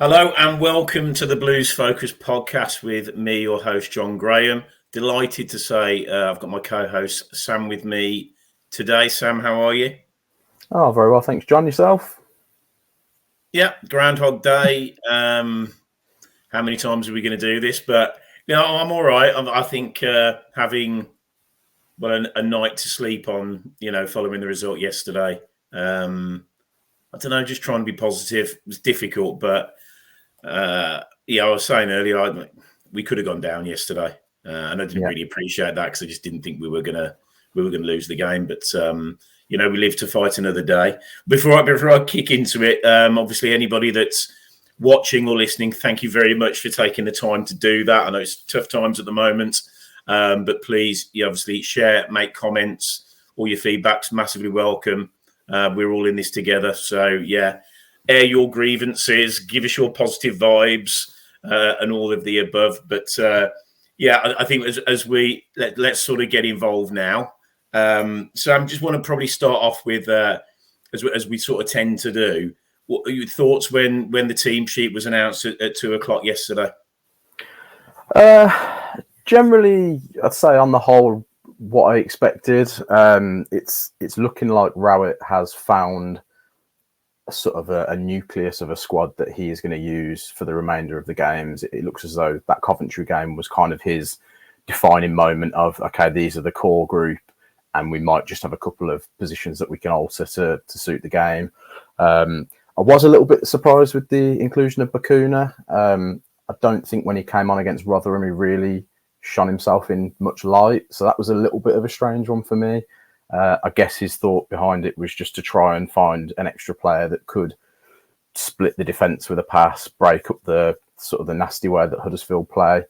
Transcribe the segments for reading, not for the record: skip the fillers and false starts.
Hello and welcome to the Blues Focus podcast with me, your host, John Graham. Delighted to say I've got my co-host, Sam, with me today. Sam, how are you? Oh, very well. Thanks, John. Yourself? Yeah, Groundhog Day. How many times are we going to do this? But, I'm all right. I think having a night to sleep on, following the result yesterday. I don't know, just trying to be positive. It was difficult, but I was saying earlier, we could have gone down yesterday, and I didn't really appreciate that because I just didn't think we were gonna lose the game. But we live to fight another day. Before I kick into it, obviously anybody that's watching or listening, thank you very much for taking the time to do that. I know it's tough times at the moment, but please, obviously share, make comments. All your feedback's massively welcome. We're all in this together, so yeah. Air your grievances, give us your positive vibes, and all of the above. But I think as we let's sort of get involved now. So I just want to probably start off with, as we sort of tend to do, what are your thoughts when the team sheet was announced at 2:00 yesterday? Generally, I'd say on the whole, what I expected. It's looking like Rowett has found sort of a nucleus of a squad that he is going to use for the remainder of the games. It looks as though that Coventry game was kind of his defining moment of, okay, these are the core group and we might just have a couple of positions that we can alter to suit the game. I was a little bit surprised with the inclusion of Bacuna. I don't think when he came on against Rotherham, he really shone himself in much light. So that was a little bit of a strange one for me. I guess his thought behind it was just to try and find an extra player that could split the defence with a pass, break up the sort of the nasty way that Huddersfield play.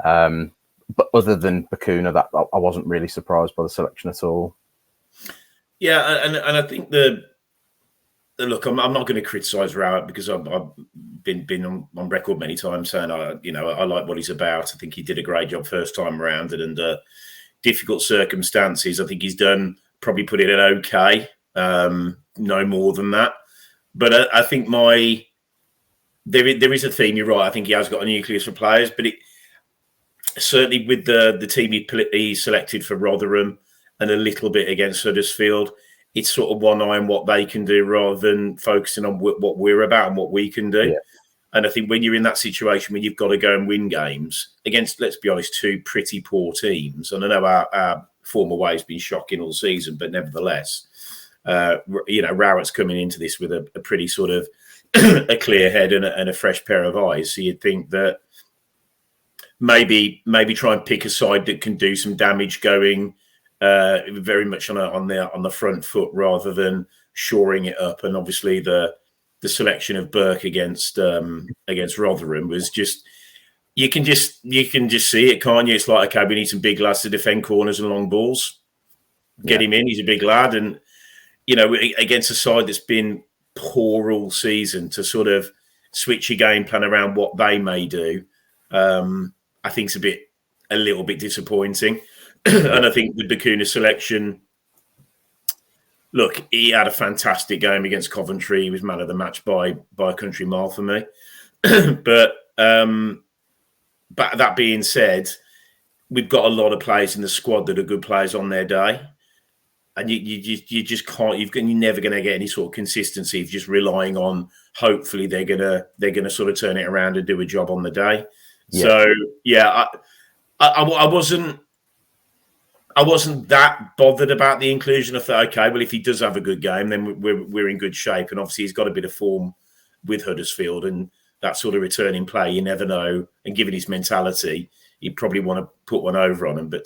But other than Bacuna, that I wasn't really surprised by the selection at all. Yeah, and I think look, I'm not going to criticise Rowett because I've been on record many times saying I like what he's about. I think he did a great job first time around, and under difficult circumstances, I think he's probably put it in okay, no more than that. But I think there is a theme. You're right. I think he has got a nucleus for players, but it certainly with the team he selected for Rotherham and a little bit against Huddersfield, it's sort of one eye on what they can do rather than focusing on what we're about and what we can do. Yeah. And I think when you're in that situation where you've got to go and win games against, let's be honest, two pretty poor teams, and I know our form away has been shocking all season, but nevertheless, Rowett's coming into this with a pretty sort of a clear head and a fresh pair of eyes. So you'd think that maybe try and pick a side that can do some damage going very much on the front foot rather than shoring it up. And obviously the selection of Burke against Rotherham was just you can just see it, can't you? It's like, okay, we need some big lads to defend corners and long balls. Get him in. He's a big lad, and against a side that's been poor all season, to sort of switch your game plan around what they may do, I think it's a little bit disappointing. And I think with Bacuna's selection, look, he had a fantastic game against Coventry. He was man of the match by a country mile for me. But that being said, we've got a lot of players in the squad that are good players on their day, and you just can't. You're never going to get any sort of consistency if just relying on. Hopefully, they're gonna sort of turn it around and do a job on the day. Yeah. So yeah, I wasn't that bothered about the inclusion. I thought, okay, well, if he does have a good game, then we're in good shape. And obviously, he's got a bit of form with Huddersfield and that sort of returning play. You never know. And given his mentality, he'd probably want to put one over on him. But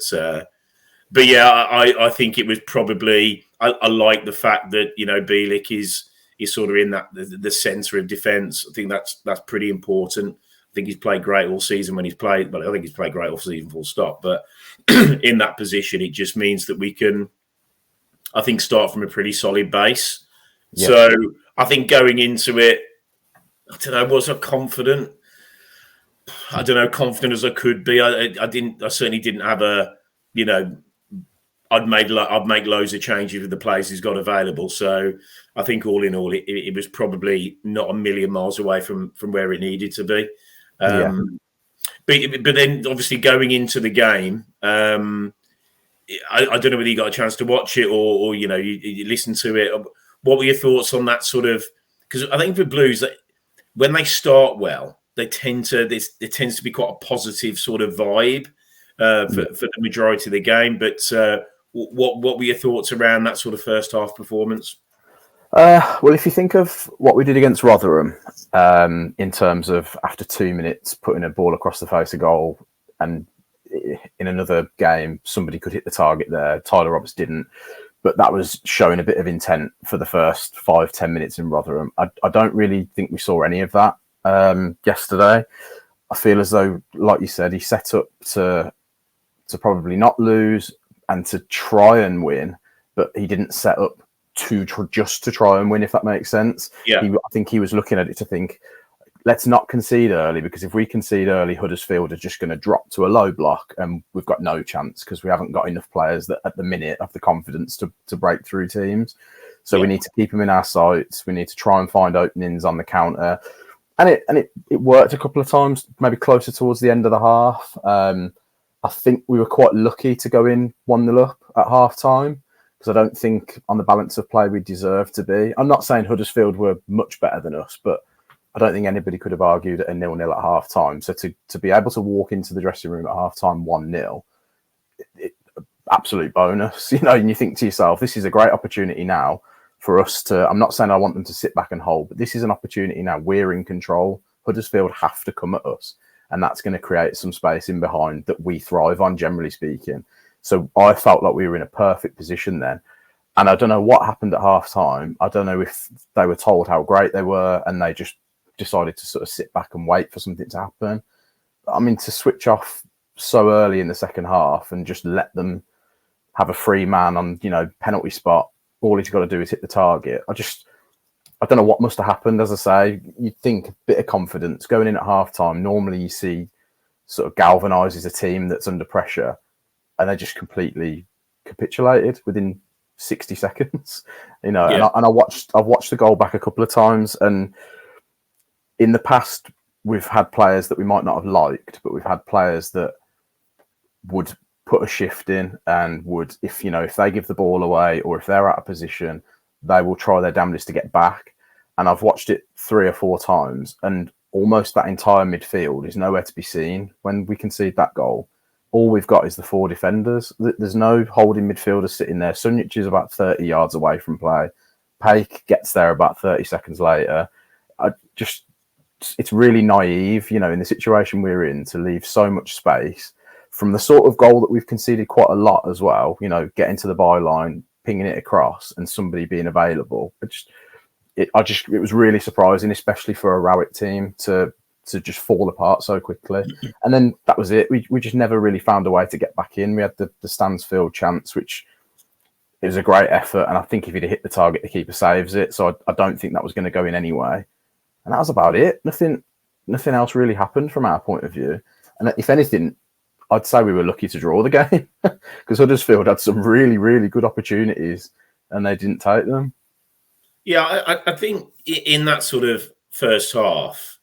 yeah, I think it was probably. I like the fact that Bielik is sort of in that the centre of defence. I think that's pretty important. I think he's played great all season when he's played. But I think he's played great all season, full stop. But in that position, it just means that we can, I think, start from a pretty solid base. Yeah. So I think going into it, I don't know, was I confident? I don't know, confident as I could be. I certainly didn't have I I'd make loads of changes with the players he's got available. So I think all in all, it was probably not a million miles away from where it needed to be. But then obviously going into the game, I don't know whether you got a chance to watch it or you listen to it. What were your thoughts on that sort of? Because I think for Blues, when they start well, there tends to be quite a positive sort of vibe for the majority of the game. But what were your thoughts around that sort of first half performance? Well, if you think of what we did against Rotherham, in terms of after 2 minutes putting a ball across the face of goal, and in another game somebody could hit the target there. Tyler Roberts didn't, but that was showing a bit of intent for the first 5-10 minutes in Rotherham. I don't really think we saw any of that yesterday. I feel as though, like you said, he set up to probably not lose and to try and win, but he didn't set up just to try and win, if that makes sense. Yeah. I think he was looking at it to think, let's not concede early, because if we concede early, Huddersfield are just going to drop to a low block and we've got no chance because we haven't got enough players that at the minute have the confidence to break through teams. So we need to keep them in our sights. We need to try and find openings on the counter. And it worked a couple of times, maybe closer towards the end of the half. I think we were quite lucky to go in 1-0 up at half time, because I don't think on the balance of play we deserved to be. I'm not saying Huddersfield were much better than us, but I don't think anybody could have argued at a 0-0 at half time. So to be able to walk into the dressing room at half time 1-0, absolute bonus, and you think to yourself, this is a great opportunity now for us to, I'm not saying I want them to sit back and hold, but this is an opportunity now. We're in control. Huddersfield have to come at us, and that's going to create some space in behind that we thrive on, generally speaking. So I felt like we were in a perfect position then. And I don't know what happened at half time. I don't know if they were told how great they were and they just decided to sort of sit back and wait for something to happen. I mean, to switch off so early in the second half and just let them have a free man on, penalty spot, all he's got to do is hit the target. I don't know what must have happened. As I say, you'd think a bit of confidence going in at half time. Normally you see sort of galvanises a team that's under pressure, and they just completely capitulated within 60 seconds. And I've watched the goal back a couple of times, and in the past we've had players that we might not have liked, but we've had players that would put a shift in and would, if they give the ball away or if they're out of position, they will try their damnedest to get back. And I've watched it 3 or 4 times, and almost that entire midfield is nowhere to be seen when we concede that goal. All we've got is the 4 defenders. There's no holding midfielders sitting there. Sunjic is about 30 yards away from play. Paik gets there about 30 seconds later. It's really naive, in the situation we're in, to leave so much space from the sort of goal that we've conceded quite a lot as well. Getting to the byline, pinging it across, and somebody being available. It was really surprising, especially for a Rowett team to just fall apart so quickly. And then that was it. We just never really found a way to get back in. We had the Stansfield chance, which it was a great effort. And I think if he'd hit the target, the keeper saves it. So I don't think that was going to go in anyway. And that was about it. Nothing else really happened from our point of view. And if anything, I'd say we were lucky to draw the game, because Huddersfield had some really, really good opportunities and they didn't take them. Yeah, I think in that sort of first half,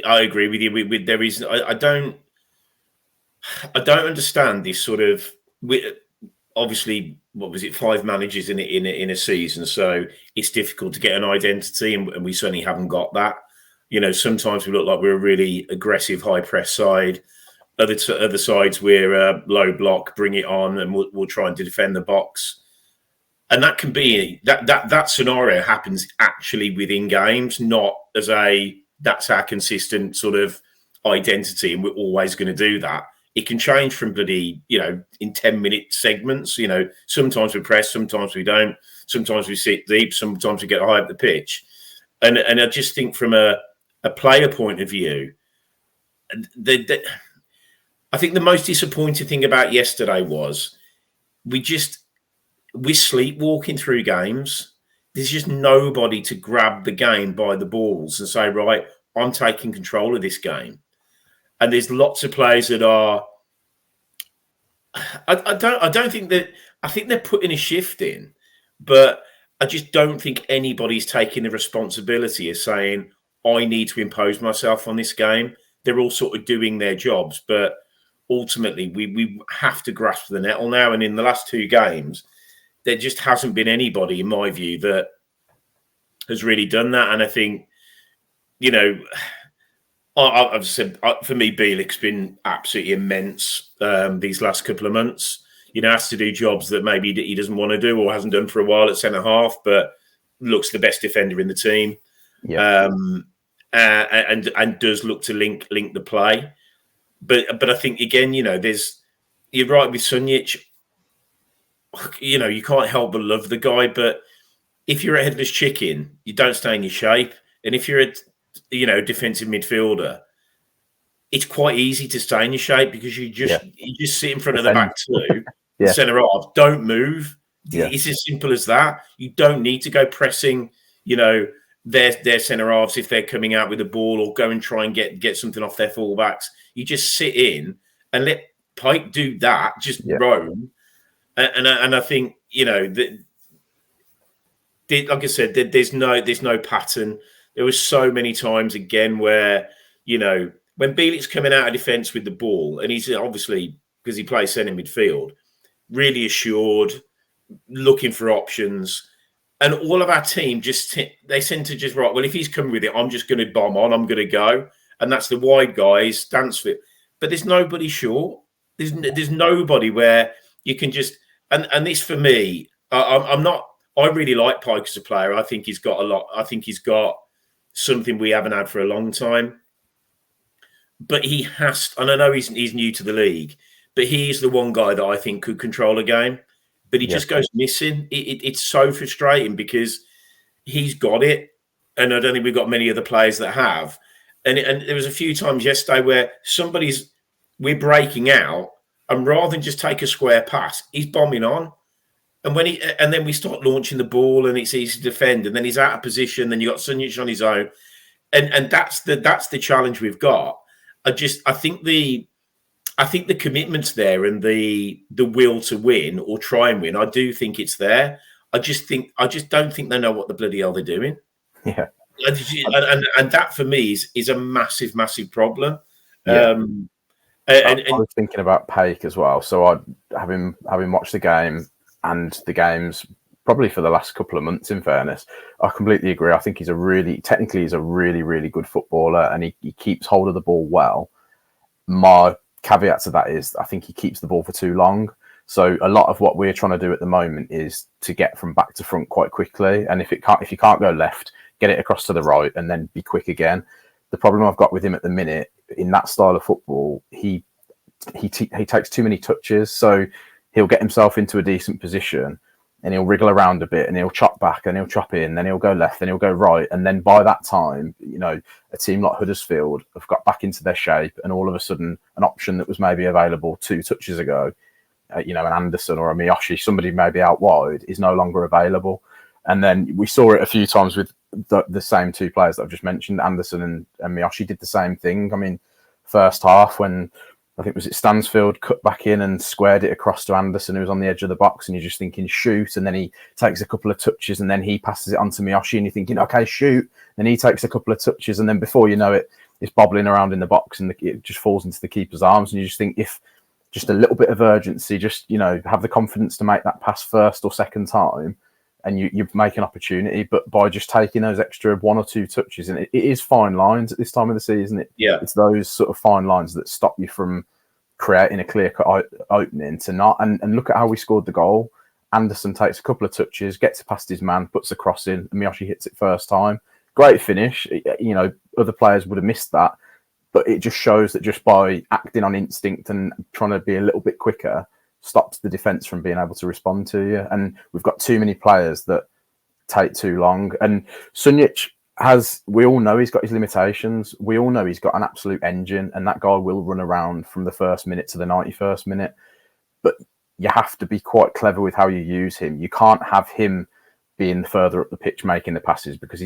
I agree with you. There is, I don't understand this sort of. Obviously, what was it? 5 managers in a season, so it's difficult to get an identity, and we certainly haven't got that. Sometimes we look like we're a really aggressive, high press side. Other sides we're low block, bring it on, and we'll try and defend the box. And that can be that scenario happens actually within games, not as that's our consistent sort of identity, and we're always going to do that. It can change from bloody, in 10-minute segments. Sometimes we press, sometimes we don't. Sometimes we sit deep, sometimes we get high up the pitch. And I just think from a player point of view, I think the most disappointing thing about yesterday was we're sleepwalking through games. There's just nobody to grab the game by the balls and say, right, I'm taking control of this game. And there's lots of players that are, I don't think that. I think they're putting a shift in, but I just don't think anybody's taking the responsibility of saying I need to impose myself on this game. They're all sort of doing their jobs, but ultimately we have to grasp the nettle now. And in the last two games, there just hasn't been anybody, in my view, that has really done that. And I think, you know, I've said for me, Bielik's been absolutely immense these last couple of months. You know, has to do jobs that maybe he doesn't want to do or hasn't done for a while at centre half, but looks the best defender in the team. Yeah. And does look to link the play. But I think again, you know, you're right with Sunjic. You know, you can't help but love the guy, but if you're a headless chicken, you don't stay in your shape. And if you're a defensive midfielder, it's quite easy to stay in your shape because you just sit in front of the back two, centre half, don't move. Yeah. It's as simple as that. You don't need to go pressing, you know, their centre halves if they're coming out with the ball or go and try and get something off their fullbacks. You just sit in and let Pike do that, just roam. And I think, you know, like I said, there's no pattern. There was so many times again where, you know, when Bielik's coming out of defence with the ball, and he's obviously, because he plays centre midfield, really assured, looking for options. And all of our team they tend to just, right, well, if he's coming with it, I'm just going to bomb on, I'm going to go. And that's the wide guys, Stansfield. But there's nobody short. There's nobody where you can just, and this for me, I really like Pike as a player. I think he's got a lot. I think he's got something we haven't had for a long time. But he has, and I know he's new to the league, but he's the one guy that I think could control a game. But he just goes missing. It's so frustrating because he's got it, and I don't think we've got many other players that have. And there was a few times yesterday where we're breaking out, and rather than just take a square pass, he's bombing on. And then we start launching the ball, and it's easy to defend, and then he's out of position. Then you got Sunjic on his own, and that's the challenge we've got. I think the commitment's there and the will to win or try and win. I do think it's there. I just don't think they know what the bloody hell they're doing. Yeah, and that for me is a massive, massive problem. Yeah. I was thinking about Paik as well. So I having watched the game and the games probably for the last couple of months, in fairness, I completely agree. I think he's a really good footballer, and he keeps hold of the ball well. My caveat to that is I think he keeps the ball for too long. So a lot of what we're trying to do at the moment is to get from back to front quite quickly. And if you can't go left, get it across to the right and then be quick again. The problem I've got with him at the minute in that style of football, he takes too many touches. So he'll get himself into a decent position and he'll wriggle around a bit and he'll chop back and he'll chop in, then he'll go left, then he'll go right. And then by that time, you know, a team like Huddersfield have got back into their shape, and all of a sudden an option that was maybe available 2 touches ago, you know, an Anderson or a Miyoshi, somebody maybe out wide, is no longer available. And then we saw it a few times with the same two players that I've just mentioned. Anderson and Miyoshi did the same thing. I mean, first half when I think Stansfield cut back in and squared it across to Anderson, who was on the edge of the box, and you're just thinking shoot, and then he takes a couple of touches and then he passes it on to Miyoshi and you're thinking, okay, shoot. Then he takes a couple of touches and then before you know it, it's bobbling around in the box and it just falls into the keeper's arms. And you just think, if just a little bit of urgency, just, you know, have the confidence to make that pass first or second time, and you make an opportunity. But by just taking those extra 1 or 2 touches, and it is fine lines at this time of the season. It's those sort of fine lines that stop you from creating a clear-cut opening to not. And look at how we scored the goal. Anderson takes a couple of touches, gets it past his man, puts the cross in, and Miyoshi hits it first time. Great finish. You know, other players would have missed that. But it just shows that just by acting on instinct and trying to be a little bit quicker stops the defence from being able to respond to you. And we've got too many players that take too long. And Sunjic we all know he's got his limitations. We all know he's got an absolute engine, and that guy will run around from the first minute to the 91st minute. But you have to be quite clever with how you use him. You can't have him being further up the pitch making the passes, because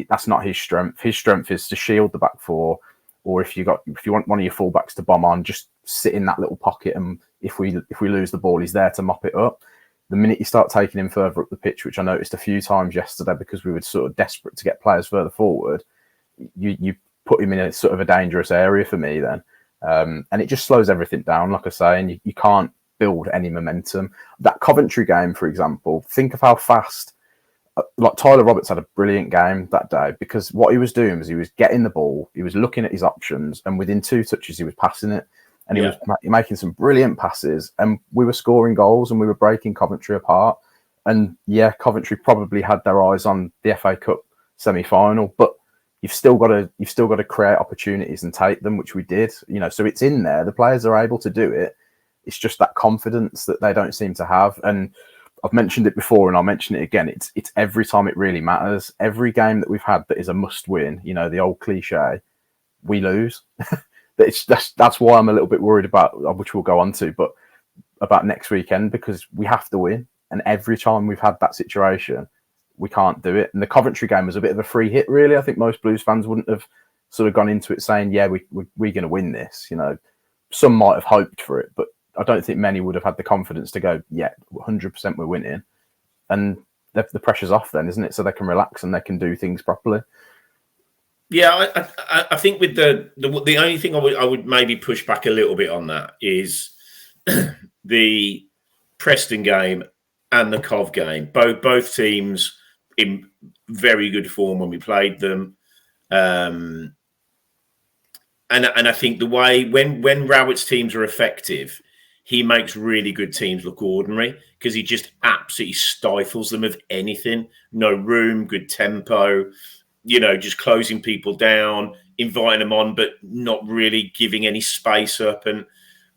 that's not his strength. His strength is to shield the back four, or if you want one of your fullbacks to bomb on, just sit in that little pocket, and if we lose the ball, he's there to mop it up. The minute you start taking him further up the pitch, which I noticed a few times yesterday because we were sort of desperate to get players further forward, you put him in a sort of a dangerous area for me then. And it just slows everything down, like I say, and you can't build any momentum. That Coventry game, for example, think of how fast, like Tyler Roberts had a brilliant game that day, because what he was doing was he was getting the ball, he was looking at his options, and within 2 touches he was passing it, and he was making some brilliant passes, and we were scoring goals and we were breaking Coventry apart. And yeah, Coventry probably had their eyes on the FA Cup semi-final, but you've still got to create opportunities and take them, which we did. So it's in there. The players are able to do it. It's just that confidence that they don't seem to have. And I've mentioned it before, and I'll mention it again. It's every time it really matters. Every game that we've had that is a must-win, the old cliche, we lose. That's why I'm a little bit worried about, which we'll go on to, but about next weekend, because we have to win. And every time we've had that situation, we can't do it. And the Coventry game was a bit of a free hit, really. I think most Blues fans wouldn't have sort of gone into it saying, yeah, we're going to win this. Some might have hoped for it, but I don't think many would have had the confidence to go, yeah, 100% we're winning. And the pressure's off then, isn't it? So they can relax and they can do things properly. Yeah, I think with the only thing I would maybe push back a little bit on that is the Preston game and the Cov game. Both teams in very good form when we played them. And I think the way when Rowett's teams are effective, he makes really good teams look ordinary because he just absolutely stifles them of anything. No room, good tempo, just closing people down, inviting them on, but not really giving any space up. And,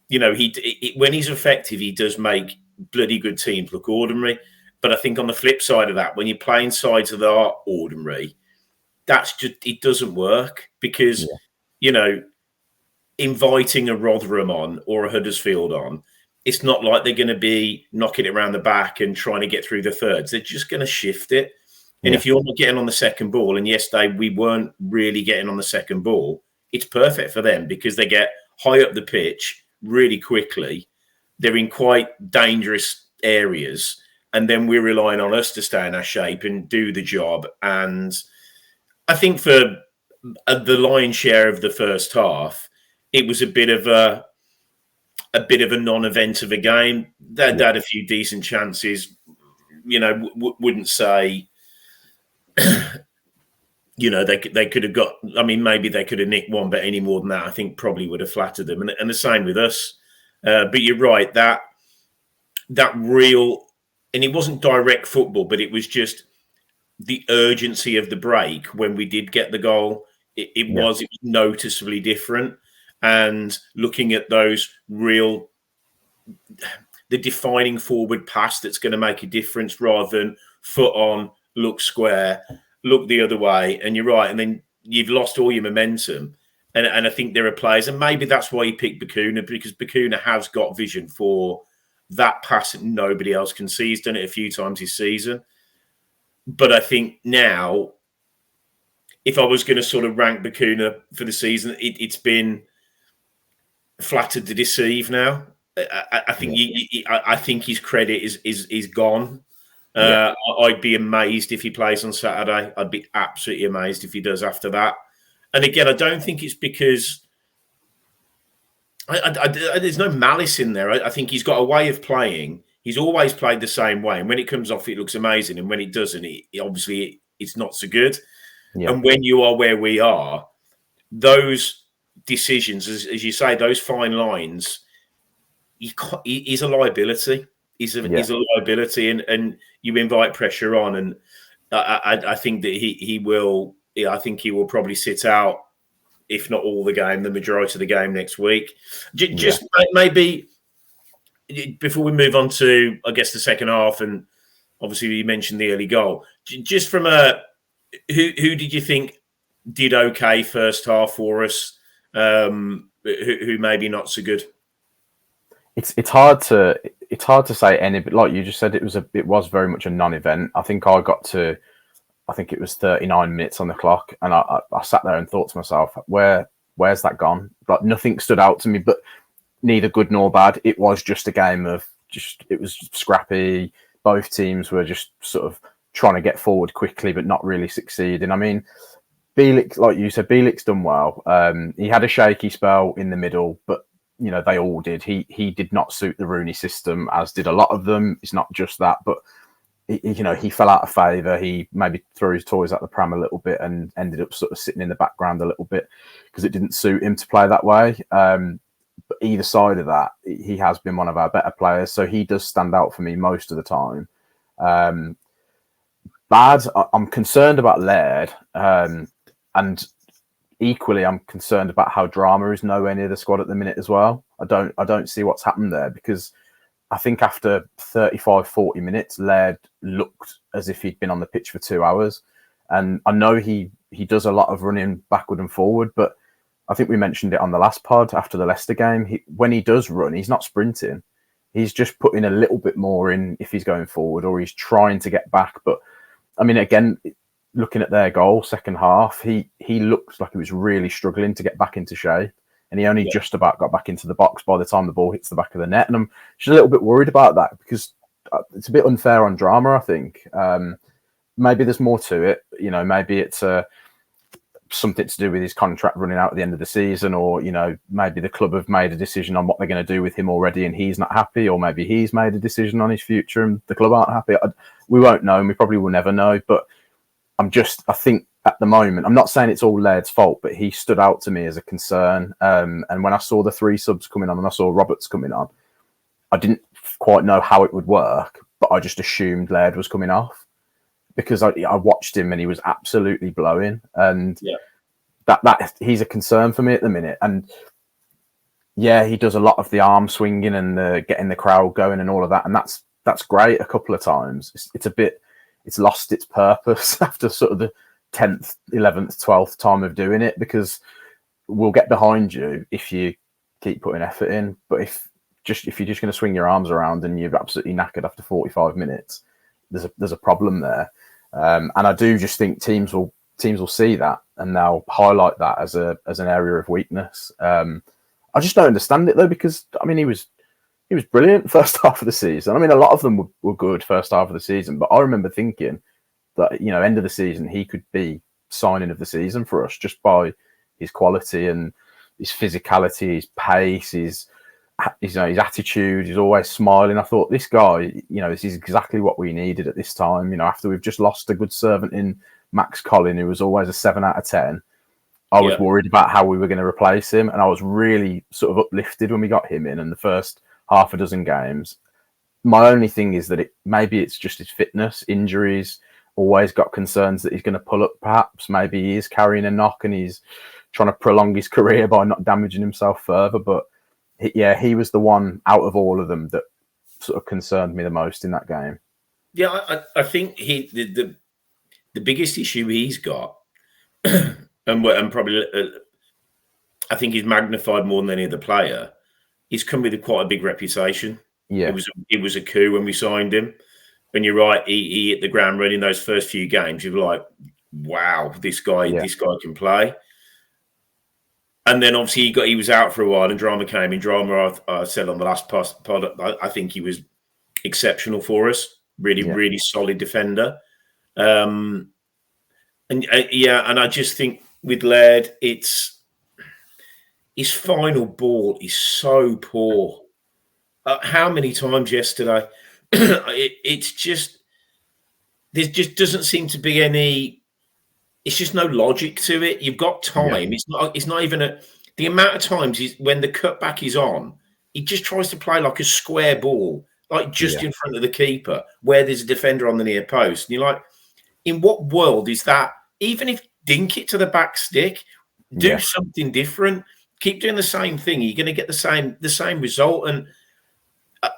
when he's effective, he does make bloody good teams look ordinary. But I think on the flip side of that, when you're playing sides that are ordinary, it doesn't work because, inviting a Rotherham on or a Huddersfield on, it's not like they're going to be knocking it around the back and trying to get through the thirds. They're just going to shift it. And if you're not getting on the second ball, and yesterday we weren't really getting on the second ball, it's perfect for them because they get high up the pitch really quickly. They're in quite dangerous areas. And then we're relying on us to stay in our shape and do the job. And I think for the lion's share of the first half, it was a bit of a non-event of a game. They had a few decent chances. Wouldn't say, they could have got. I mean, maybe they could have nicked one, but any more than that, I think probably would have flattered them. And the same with us. But you're right, that real, and it wasn't direct football, but it was just the urgency of the break when we did get the goal. It was noticeably different. And looking at those the defining forward pass that's going to make a difference rather than foot on, look square, look the other way. And you're right. And then you've lost all your momentum. And I think there are players, and maybe that's why he picked Bacuna, because Bacuna has got vision for that pass that nobody else can see. He's done it a few times this season. But I think now, if I was going to sort of rank Bacuna for the season, it's been flattered to deceive now. I think I think his credit is gone. I'd be amazed if he plays on Saturday. I'd be absolutely amazed if he does after that. And again, I don't think it's because there's no malice in there. I think he's got a way of playing. He's always played the same way, and when it comes off, it looks amazing. And when it doesn't, obviously it's not so good. Yeah. And when you are where we are, those decisions, as you say, those fine lines, he's a liability. He's a liability, and you invite pressure on. And I think that he will. I think he will probably sit out, if not all the game, the majority of the game next week. Just maybe before we move on to, I guess, the second half, and obviously you mentioned the early goal. Just from who did you think did okay first half for us? Who maybe not so good? It's hard to say any, but like you just said, it was very much a non-event. I think it was 39 minutes on the clock, and I sat there and thought to myself, where's that gone? Like nothing stood out to me. But neither good nor bad. It was just a game of it was scrappy. Both teams were just sort of trying to get forward quickly, but not really succeeding. I mean, Bielik, like you said, Bielik's done well. He had a shaky spell in the middle, but they all did. He did not suit the Rooney system, as did a lot of them. It's not just that, but he fell out of favour. He maybe threw his toys at the pram a little bit and ended up sort of sitting in the background a little bit because it didn't suit him to play that way. But either side of that, he has been one of our better players, so he does stand out for me most of the time. Bad, I'm concerned about Laird, and equally, I'm concerned about how Drama is nowhere near the squad at the minute as well. I don't see what's happened there, because I think after 35, 40 minutes, Laird looked as if he'd been on the pitch for 2 hours. And I know he does a lot of running backward and forward, but I think we mentioned it on the last pod after the Leicester game. When he does run, he's not sprinting. He's just putting a little bit more in if he's going forward, or he's trying to get back. But I mean, again, looking at their goal, second half, he looked like he was really struggling to get back into shape. And he only just about got back into the box by the time the ball hits the back of the net. And I'm just a little bit worried about that, because it's a bit unfair on Drama, I think. Maybe there's more to it. Maybe it's something to do with his contract running out at the end of the season, or, maybe the club have made a decision on what they're going to do with him already and he's not happy, or maybe he's made a decision on his future and the club aren't happy. We won't know, and we probably will never know. But I think at the moment, I'm not saying it's all Laird's fault, but he stood out to me as a concern. And when I saw the 3 subs coming on and I saw Roberts coming on, I didn't quite know how it would work, but I just assumed Laird was coming off, because I watched him and he was absolutely blowing. And that he's a concern for me at the minute. And yeah, he does a lot of the arm swinging and getting the crowd going and all of that. And that's great a couple of times. It's lost its purpose after sort of the 10th, 11th, 12th time of doing it, because we'll get behind you if you keep putting effort in. But if you're just going to swing your arms around and you're absolutely knackered after 45 minutes, there's a problem there. And I do just think teams will see that and they'll highlight that as an area of weakness. I just don't understand it though, because I mean, he was brilliant first half of the season. I mean, a lot of them were good first half of the season, but I remember thinking that, end of the season, he could be signing of the season for us just by his quality and his physicality, his pace, his attitude. He's always smiling. I thought, this guy, this is exactly what we needed at this time. After we've just lost a good servant in Max Collin, who was always a 7 out of 10. I was worried about how we were going to replace him, and I was really sort of uplifted when we got him in the first half a dozen games. My only thing is that maybe it's just his fitness, injuries. Always got concerns that he's going to pull up. Perhaps maybe he is carrying a knock and he's trying to prolong his career by not damaging himself further. But he was the one out of all of them that sort of concerned me the most in that game. Yeah, I think the biggest issue he's got, and probably I think he's magnified more than any other player. He's come with quite a big reputation. Yeah, it was a coup when we signed him. And you're right, he hit the ground running those first few games. You're like, wow, this guy can play. And then obviously he was out for a while, and Drama came in. Drama, I said on the last pod, I think he was exceptional for us. Really solid defender. And I just think with Laird, his final ball is so poor. How many times yesterday? It's just, there just doesn't seem to be any. It's just no logic to it. You've got time. Yeah. It's not even the amount of times when the cutback is on, he just tries to play like a square ball, like just in front of the keeper, where there's a defender on the near post. And you're like, in what world is that? Even if dink it to the back stick, do something different. Keep doing the same thing. You're going to get the same result. And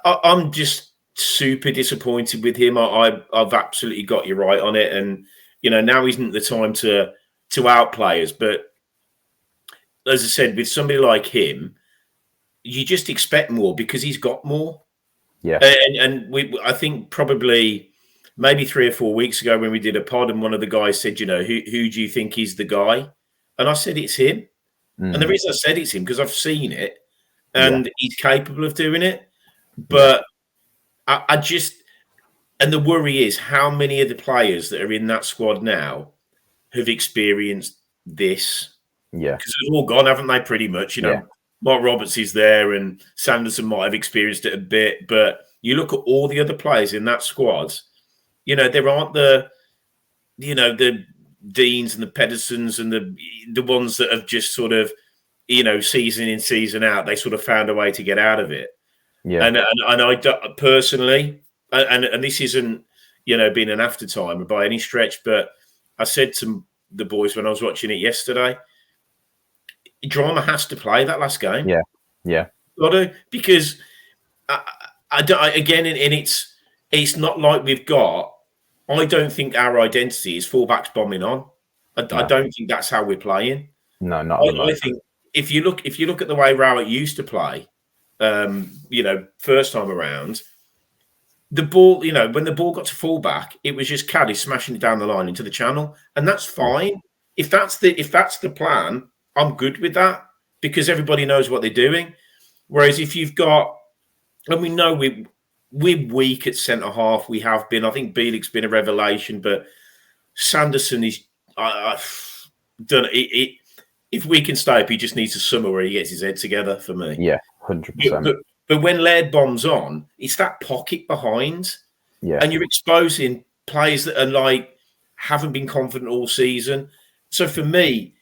I'm just super disappointed with him. I've absolutely got you right on it. And now isn't the time to outplay us. But as I said, with somebody like him, you just expect more because he's got more. Yeah. And I think probably maybe 3 or 4 weeks ago when we did a pod, and one of the guys said, who do you think is the guy? And I said it's him. And the reason I said it's him because I've seen it. and he's capable of doing it. But I just, and the worry is how many of the players that are in that squad now have experienced this. Yeah. Because they've all gone, haven't they, pretty much? Mark Roberts is there and Sanderson might have experienced it a bit. But you look at all the other players in that squad, there aren't the Deans and the Pedersons and the ones that have just sort of, season in, season out, they sort of found a way to get out of it. Yeah. And I personally, and this isn't, being an aftertimer by any stretch, but I said to the boys when I was watching it yesterday, Drama has to play that last game. Yeah. Got to, because I don't, again, and it's not like we've got. I don't think our identity is fullbacks bombing on. I don't think that's how we're playing. No, not. I think if you look at the way Rowett used to play, first time around, the ball, when the ball got to fullback, it was just Caddy smashing it down the line into the channel, and that's fine. If that's the plan, I'm good with that because everybody knows what they're doing. Whereas if you've got, and we know we're weak at centre half, we have been. I think Bielik's been a revelation, but Sanderson is. I've done it. If we can stay up, he just needs a summer where he gets his head together for me. Yeah, 100%. But when Laird bombs on, it's that pocket behind, and you're exposing players that are haven't been confident all season. So for me,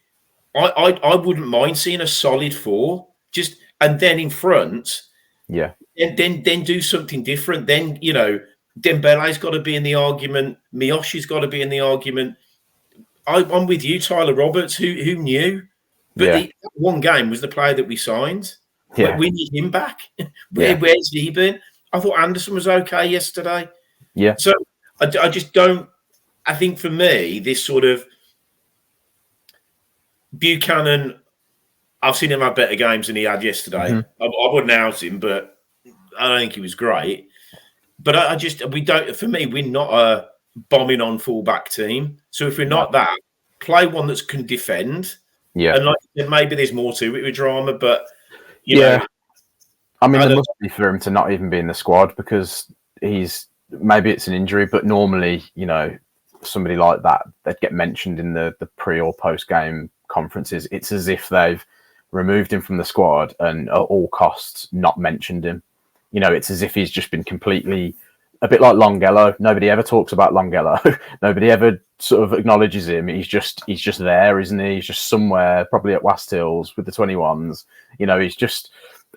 I wouldn't mind seeing a solid 4, and then in front, and then do something different. Then Dembele's got to be in the argument. Miyoshi's got to be in the argument. I'm with you, Tyler Roberts. Who knew? But the one game was the player that we signed. Yeah. We need him back. Where's he been? I thought Anderson was okay yesterday. Yeah. So I just don't. I think for me, this sort of Buchanan, I've seen him have better games than he had yesterday. Mm-hmm. I wouldn't out him, but I don't think he was great. But we don't. For me, we're not a bombing on fullback team. So if we're not that, play one that can defend. Yeah. And maybe there's more to it with Drama, but you know, I mean, there must be for him to not even be in the squad because maybe it's an injury, but normally, somebody like that, they'd get mentioned in the pre or post game conferences. It's as if they've removed him from the squad and at all costs not mentioned him. It's as if he's just been completely a bit like Longello. Nobody ever talks about Longello. Nobody ever sort of acknowledges him. He's just there, isn't he? He's just somewhere, probably at West Hills with the 21s. He's just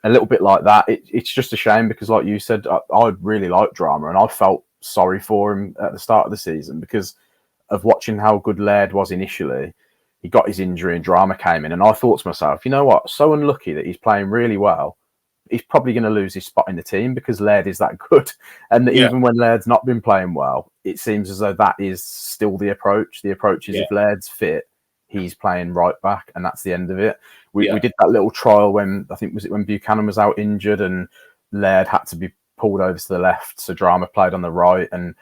a little bit like that. It's just a shame because, like you said, I really like Drama, and I felt sorry for him at the start of the season because of watching how good Laird was initially. He got his injury and Drama came in, and I thought to myself, you know what? So unlucky that he's playing really well. He's probably going to lose his spot in the team because Laird is that good. And even when Laird's not been playing well, it seems as though that is still the approach. The approach is if Laird's fit, he's playing right back, and that's the end of it. We did that little trial when Buchanan was out injured and Laird had to be pulled over to the left, so Drama played on the right. And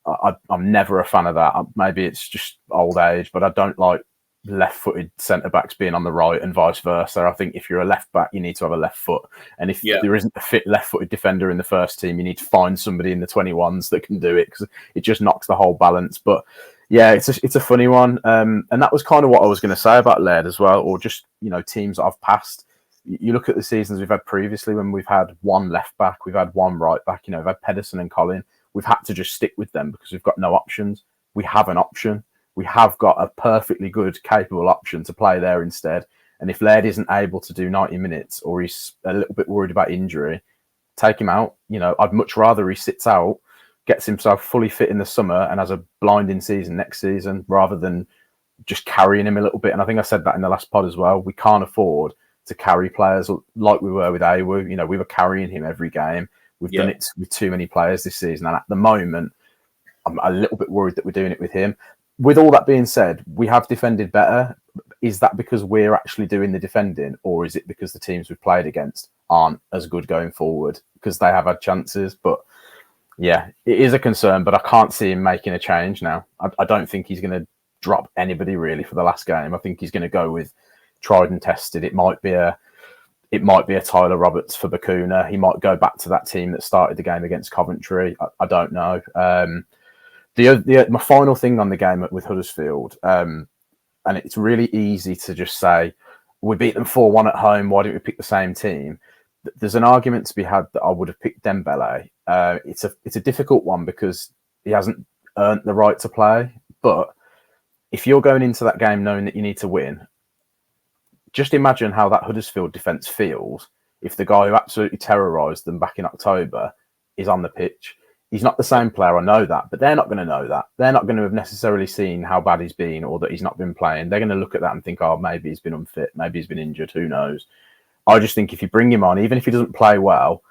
I'm never a fan of that. Maybe it's just old age, but I don't like left-footed centre-backs being on the right and vice versa. I think if you're a left-back, you need to have a left foot. And if there isn't a fit left-footed defender in the first team, you need to find somebody in the 21s that can do it because it just knocks the whole balance. But yeah, it's a funny one. And that was kind of what I was going to say about Laird as well, or just, teams that I've passed. You look at the seasons we've had previously when we've had one left-back, we've had one right-back, we've had Pedersen and Colin. We've had to just stick with them because we've got no options. We have an option. We have got a perfectly good, capable option to play there instead. And if Laird isn't able to do 90 minutes or he's a little bit worried about injury, take him out. I'd much rather he sits out, gets himself fully fit in the summer and has a blinding season next season rather than just carrying him a little bit. And I think I said that in the last pod as well. We can't afford to carry players like we were with Awu. We were carrying him every game. We've done it with too many players this season. And at the moment, I'm a little bit worried that we're doing it with him. With all that being said, we have defended better. Is that because we're actually doing the defending, or is it because the teams we've played against aren't as good going forward because they have had chances? But yeah, it is a concern, but I can't see him making a change now. I don't think he's going to drop anybody really for the last game. I think he's going to go with tried and tested. It might be it might be a Tyler Roberts for Bacuna. He might go back to that team that started the game against Coventry. I don't know. My final thing on the game with Huddersfield, and it's really easy to just say, we beat them 4-1 at home, why didn't we pick the same team? There's an argument to be had that I would have picked Dembele. It's a difficult one because he hasn't earned the right to play. But if you're going into that game knowing that you need to win, just imagine how that Huddersfield defence feels if the guy who absolutely terrorised them back in October is on the pitch. He's not the same player, I know that, but they're not going to know that. They're not going to have necessarily seen how bad he's been or that he's not been playing. They're going to look at that and think, oh, maybe he's been unfit, maybe he's been injured, who knows. I just think if you bring him on, even if he doesn't play well,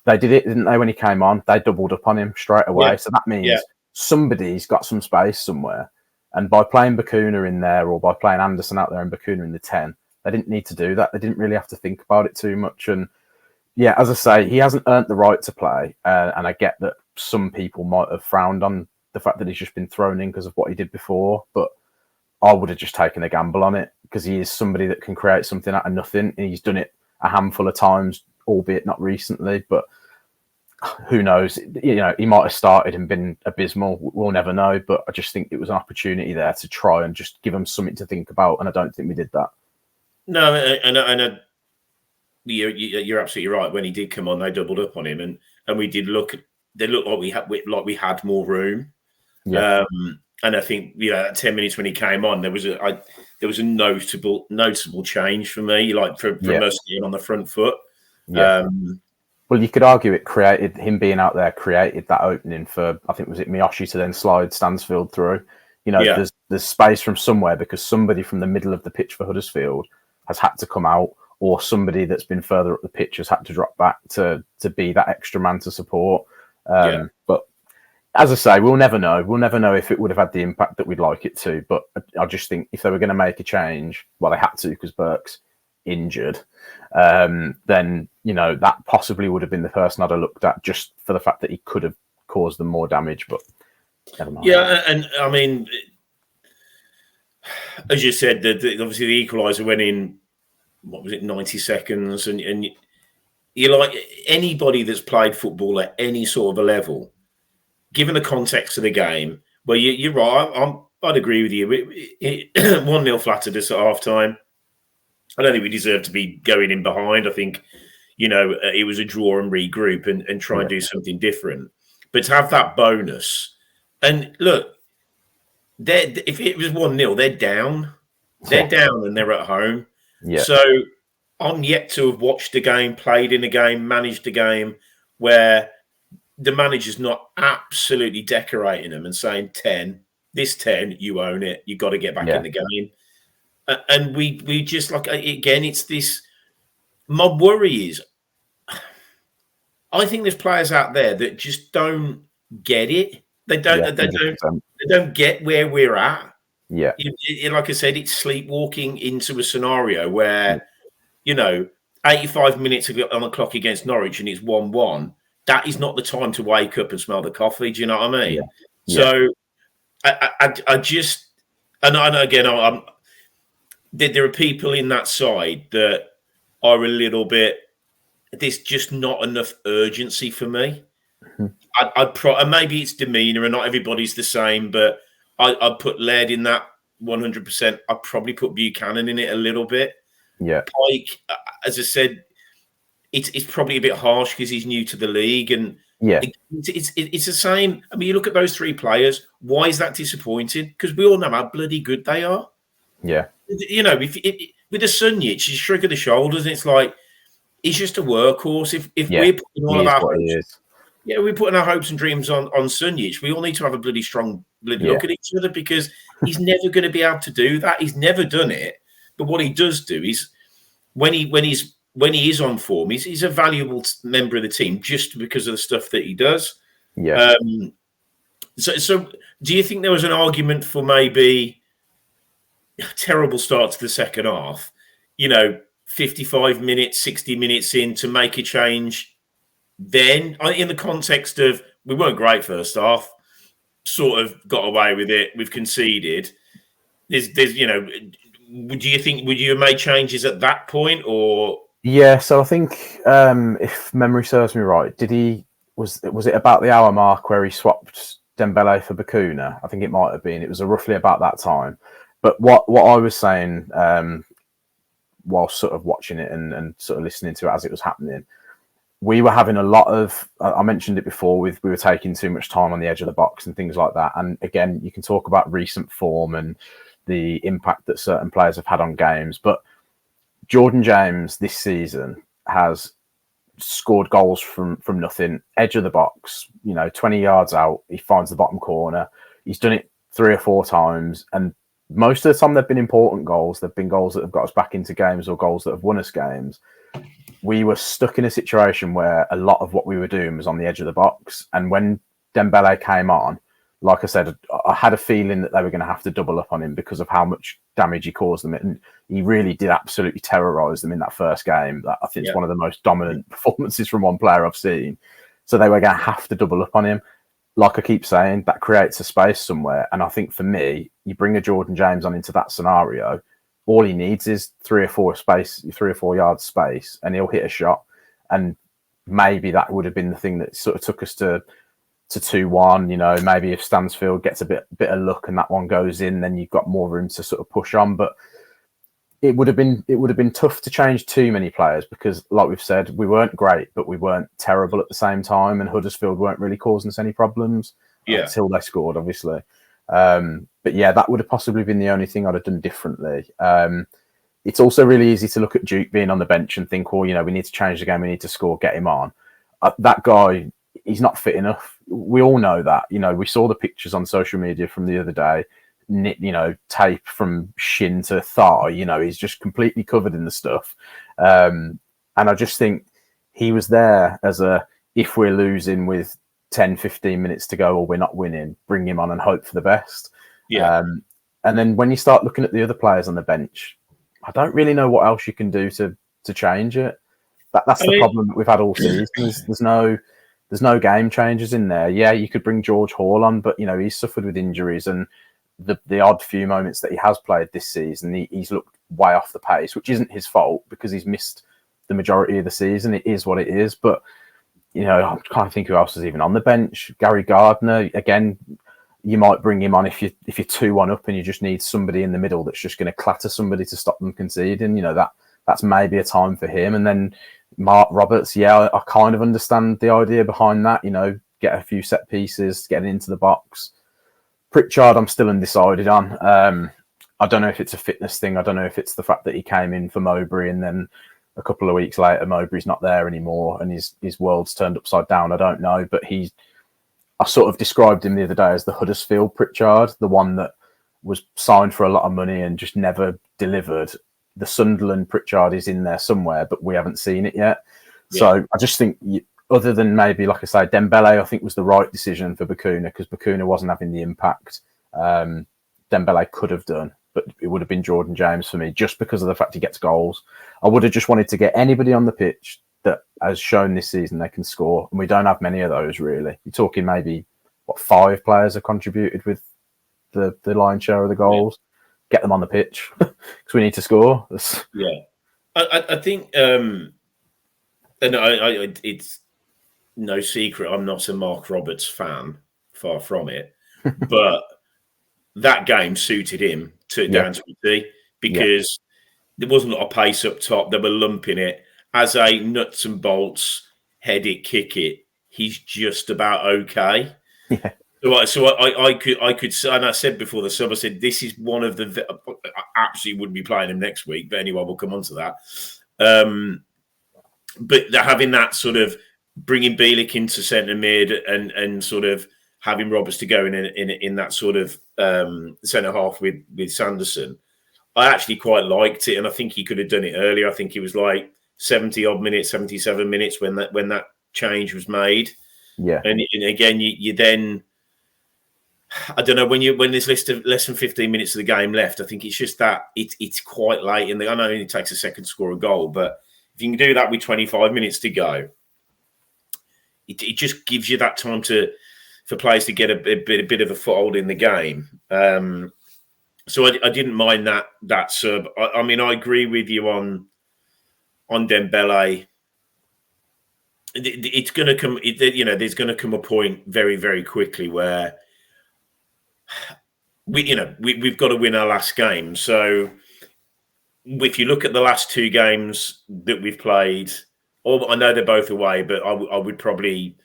they did it, didn't they, when he came on? They doubled up on him straight away. Yeah. So that means somebody's got some space somewhere. And by playing Bacuna in there or by playing Anderson out there and Bacuna in the 10, they didn't need to do that. They didn't really have to think about it too much. And yeah, as I say, he hasn't earned the right to play. And I get that some people might have frowned on the fact that he's just been thrown in because of what he did before. But I would have just taken a gamble on it because he is somebody that can create something out of nothing. And he's done it a handful of times, albeit not recently. But who knows? You know, he might have started and been abysmal. We'll never know. But I just think it was an opportunity there to try and just give them something to think about. And I don't think we did that. No, and you're absolutely right. When he did come on, they doubled up on him, and we did look. They looked like we had more room. Yeah. And I think 10 minutes when he came on, there was a noticeable change for me, like from us being on the front foot. Yeah. Well, you could argue it created him being out there created that opening for, I think, was it Miyoshi to then slide Stansfield through. There's space from somewhere because somebody from the middle of the pitch for Huddersfield has had to come out, or somebody that's been further up the pitch has had to drop back to be that extra man to support. But as I say, we'll never know. We'll never know if it would have had the impact that we'd like it to. But I just think if they were going to make a change, well, they had to because Burke's injured. Then that possibly would have been the person I'd have looked at just for the fact that he could have caused them more damage. But never mind. Yeah, and I mean, as you said, obviously the equaliser went in. What was it, 90 seconds? And you're like, anybody that's played football at any sort of a level, given the context of the game, well, you're right. I'd agree with you. 1-0 flattered us at half time. I don't think we deserve to be going in behind. I think, it was a draw and regroup and try and do something different. But to have that bonus, and look, if it was 1-0, they're down. They're down and they're at home. Yeah. So I'm yet to have watched a game, played in a game, managed a game where the manager's not absolutely decorating them and saying, 10, you own it. You got to get back in the game. And we just, like, again, it's this. My worry is, I think there's players out there that just don't get it. They don't. They don't get where we're at. Yeah. Like I said, it's sleepwalking into a scenario where, 85 minutes on the clock against Norwich and it's 1-1. That is not the time to wake up and smell the coffee. Do you know what I mean? Yeah. So I just, and again, there are people in that side that are a little bit, there's just not enough urgency for me. Mm-hmm. And maybe it's demeanour and not everybody's the same, but I'd put Laird in that 100%. I'd probably put Buchanan in it a little bit. Yeah. Pike, as I said, it's probably a bit harsh because he's new to the league. And it's the same. I mean, you look at those three players. Why is that disappointing? Because we all know how bloody good they are. Yeah. If with the Sunjic, you shrug of the shoulders and it's like, he's just a workhorse. If we're putting all of our hopes, we're putting our hopes and dreams on Sunjic, we all need to have a bloody strong look at each other because he's never going to be able to do that. He's never done it. But what he does do is when he is on form, he's a valuable member of the team just because of the stuff that he does. Yeah. So do you think there was an argument for maybe a terrible start to the second half? 55 minutes, 60 minutes in to make a change. Then, in the context of we weren't great first half, sort of got away with it. We've conceded. There's would you have made changes at that point, or Yeah, so I think if memory serves me right, was it about the hour mark where he swapped Dembele for Bakuna? I think it might have been. It was roughly about that time. But what I was saying while sort of watching it and sort of listening to it as it was happening, we were having a lot of. I mentioned it before. We were taking too much time on the edge of the box and things like that. And again, you can talk about recent form and the impact that certain players have had on games, but Jordan James this season has scored goals from nothing, edge of the box, 20 yards out. He finds the bottom corner. He's done it 3 or 4 times, and most of the time they've been important goals. They've been goals that have got us back into games or goals that have won us games. We were stuck in a situation where a lot of what we were doing was on the edge of the box, and when Dembele came on, like I said, I had a feeling that they were going to have to double up on him because of how much damage he caused them. And he really did absolutely terrorise them in that first game. That I think it's one of the most dominant performances from one player I've seen. So they were going to have to double up on him. Like I keep saying, that creates a space somewhere. And I think for me, you bring a Jordan James on into that scenario, all he needs is 3 or 4 yards space, and he'll hit a shot. And maybe that would have been the thing that sort of took us to 2-1. Maybe if Stansfield gets a bit of luck and that one goes in, then you've got more room to sort of push on. But it would have been tough to change too many players because, like we've said, we weren't great, but we weren't terrible at the same time, and Huddersfield weren't really causing us any problems until they scored, obviously. But yeah, that would have possibly been the only thing I'd have done differently. It's also really easy to look at Duke being on the bench and think, well, we need to change the game, we need to score, get him on. That guy, he's not fit enough. We all know that. We saw the pictures on social media from the other day. Tape from shin to thigh. He's just completely covered in the stuff. And I just think he was there as if we're losing with 10, 15 minutes to go or we're not winning, bring him on and hope for the best. Yeah. And then when you start looking at the other players on the bench, I don't really know what else you can do to change it. That's the problem that we've had all season. There's no game changers in there. Yeah, you could bring George Hall on, but he's suffered with injuries, and the odd few moments that he has played this season, he's looked way off the pace, which isn't his fault because he's missed the majority of the season. It is what it is. But I can't think who else is even on the bench. Gary Gardner, again, you might bring him on if you're 2-1 up and you just need somebody in the middle that's just going to clatter somebody to stop them conceding. That's maybe a time for him. And then Mark Roberts, yeah, I kind of understand the idea behind that. Get a few set pieces, get into the box. Pritchard, I'm still undecided on. I don't know if it's a fitness thing. I don't know if it's the fact that he came in for Mowbray and then a couple of weeks later Mowbray's not there anymore and his world's turned upside down. I don't know, but I sort of described him the other day as the Huddersfield Pritchard, the one that was signed for a lot of money and just never delivered. The Sunderland Pritchard is in there somewhere, but we haven't seen it yet. Yeah. So I just think, other than maybe, like I say, Dembele, I think was the right decision for Bakuna because Bakuna wasn't having the impact Dembele could have done, but it would have been Jordan James for me just because of the fact he gets goals. I would have just wanted to get anybody on the pitch that has shown this season they can score, and we don't have many of those really. You're talking maybe 5 players have contributed with the lion's share of the goals. Yeah. Get them on the pitch because we need to score. Yeah, I think, and it's no secret I'm not a Mark Roberts fan, far from it, but that game suited him down to a T because there wasn't a lot of pace up top. They were lumping it. As a nuts and bolts, head it, kick it, he's just about okay. Yeah. So I could, and I said before the sub, I said this is one of the. I absolutely wouldn't be playing him next week, but anyway, we'll come on to that. But they're having that sort of bringing Bielik into centre mid and sort of having Roberts to go in that sort of centre half with Sanderson. I actually quite liked it, and I think he could have done it earlier. I think he was like 70 odd minutes, 77 minutes when that change was made. Yeah, and again, you then. I don't know when there's less than 15 minutes of the game left. I think it's just that it's quite late, and I know it takes a second to score a goal, but if you can do that with 25 minutes to go, it just gives you that time for players to get a bit of a foothold in the game. So I didn't mind that sub. I mean, I agree with you on on Dembele, it's going to come. There's going to come a point very, very quickly where we've got to win our last game. So if you look at the last two games that we've played, I know they're both away, but I would probably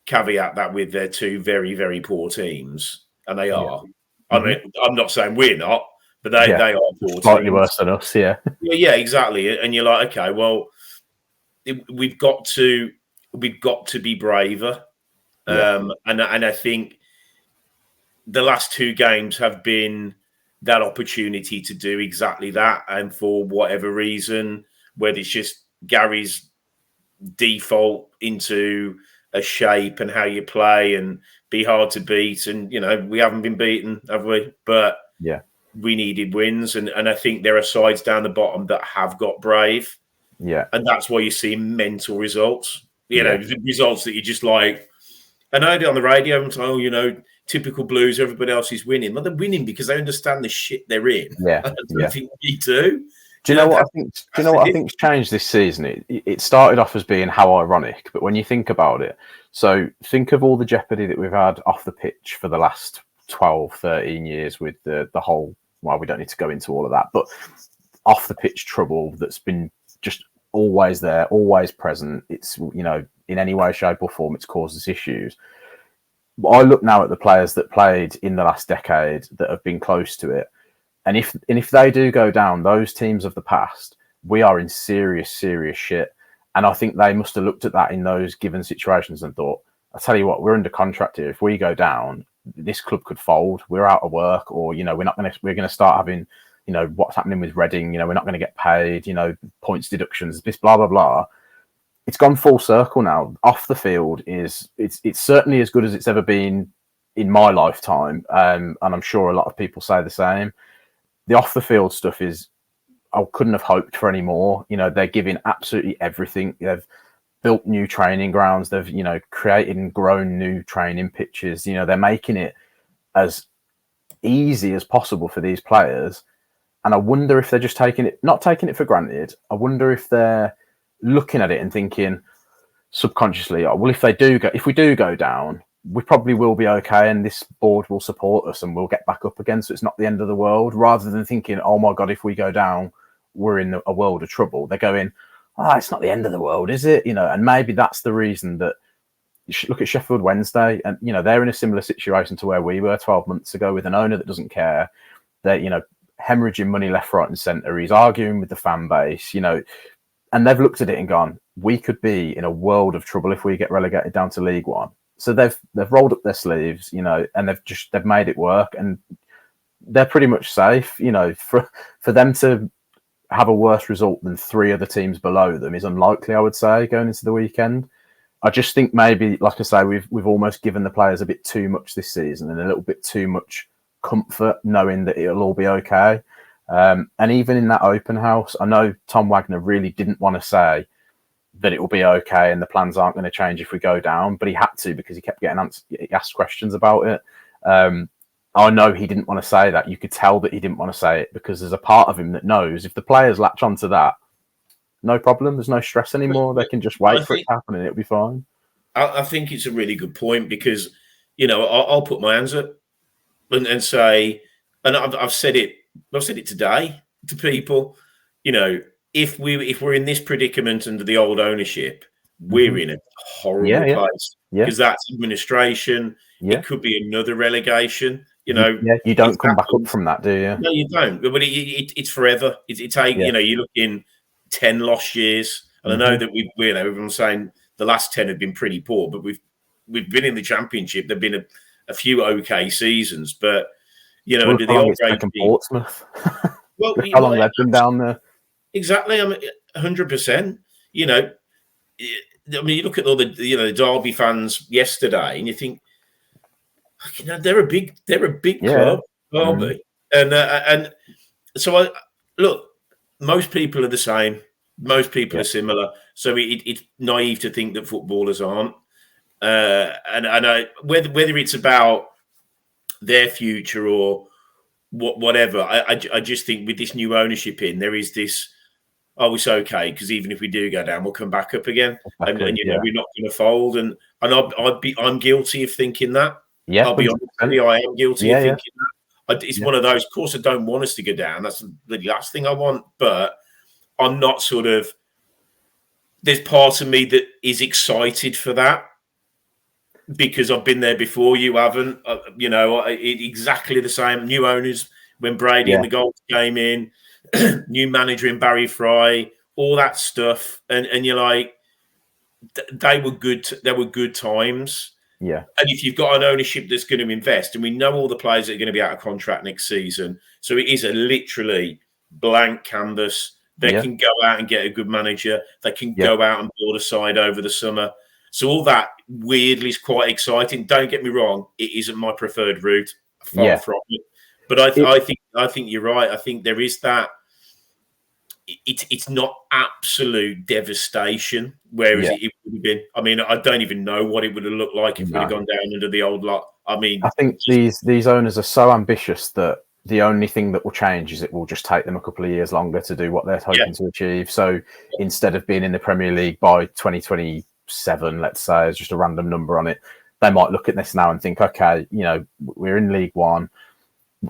caveat that with they're two very, very poor teams, and they are. I mean, I'm not saying we're not, but they are poor slightly teams. Worse than us, yeah. Yeah, exactly. And you're like, okay, well, we've got to be braver, and I think the last two games have been that opportunity to do exactly that. And for whatever reason, whether it's just Gary's default into a shape and how you play and be hard to beat, and we haven't been beaten, have we? But we needed wins, and I think there are sides down the bottom that have got brave, and that's why you see mental results. Results that you're just like, and I heard it on the radio and typical Blues, everybody else is winning. Well, they're winning because they understand the shit they're in. I don't think we do. Do you know what I think? Do you know what I think's changed this season? It started off as being how ironic, but when you think about it, so think of all the jeopardy that we've had off the pitch for the last 12, 13 years with the whole. Well, we don't need to go into all of that, but off the pitch trouble that's been just always there, always present. It's in any way, shape, or form, it's caused us issues. But I look now at the players that played in the last decade that have been close to it. And if they do go down, those teams of the past, we are in serious, serious shit. And I think they must have looked at that in those given situations and thought, I tell you what, we're under contract here. If we go down, this club could fold. We're out of work, or we're going to start having, what's happening with Reading. We're not going to get paid. Points deductions. This blah blah blah. It's gone full circle now. Off the field it's certainly as good as it's ever been in my lifetime, and I'm sure a lot of people say the same. The off the field stuff I couldn't have hoped for any more. They're giving absolutely everything. They've built new training grounds. They've created and grown new training pitches. They're making it as easy as possible for these players. And I wonder if they're just not taking it for granted. I wonder if they're looking at it and thinking subconsciously, well, if we do go down, we probably will be okay, and this board will support us and we'll get back up again. So it's not the end of the world, rather than thinking, oh my God, if we go down, we're in a world of trouble. They're going, it's not the end of the world, is it? And maybe that's the reason that you should look at Sheffield Wednesday, and, they're in a similar situation to where we were 12 months ago, with an owner that doesn't care. They're, hemorrhaging money left, right and centre. He's arguing with the fan base, and they've looked at it and gone, we could be in a world of trouble if we get relegated down to League One. So they've rolled up their sleeves, and they've made it work, and they're pretty much safe. For them to have a worse result than three other teams below them is unlikely, I would say, going into the weekend. I just think maybe, like I say, we've almost given the players a bit too much this season, and a little bit too much comfort knowing that it'll all be okay. And even in that open house, I know Tom Wagner really didn't want to say that it will be okay and the plans aren't going to change if we go down, but he had to, because he kept getting asked questions about it. I know he didn't want to say that. You could tell that he didn't want to say it, because there's a part of him that knows if the players latch onto that, no problem. There's no stress anymore. They can just wait for it to happen and it'll be fine. I think it's a really good point, because, I'll put my hands up and say, and I've said it today to people, if we're in this predicament under the old ownership, we're in a horrible place, because that's administration. It could be another relegation. You don't come back up from that, do you? No, you don't. But it's forever. You're looking 10 lost years, and I know that everyone's saying the last 10 have been pretty poor, but we've been in the Championship. There've been a few okay seasons, but under the old regime, Portsmouth. Well, how long they've been down there? Exactly. 100%. You look at all the Derby fans yesterday, and you think, they're a big club, Derby, and so look. Most people are the same. Most people are similar. So it's naive to think that footballers aren't. And whether it's about their future or whatever, I just think with this new ownership there is this oh, it's okay because even if we do go down, we'll come back up again, Exactly. and we're not going to fold. And I'm guilty of thinking that. Yeah, I'll be honest with 100%. you, I am guilty of Yeah, thinking that. It's one of those. Of course, I don't want us to go down. That's the last thing I want. But I'm not sort of. There's part of me that is excited for that because I've been there before. You haven't. Exactly the same. New owners when Brady and the Golds came in, new manager in Barry Fry, all that stuff, and you're like, they were good. They were good times. Yeah. And if you've got an ownership that's going to invest, and we know all the players that are going to be out of contract next season, so it is a literally blank canvas. They can go out and get a good manager. They can go out and build a side over the summer. So all that weirdly is quite exciting. Don't get me wrong; it isn't my preferred route, far from it. But I think you're right. I think there is that. It's not absolute devastation, whereas it would have been. I mean, I don't even know what it would have looked like if we'd have gone down under the old lot. I mean, I think these owners are so ambitious that the only thing that will change is it will just take them a couple of years longer to do what they're hoping to achieve. So instead of being in the Premier League by 2027, let's say, as just a random number on it, they might look at this now and think, okay, we're in League One.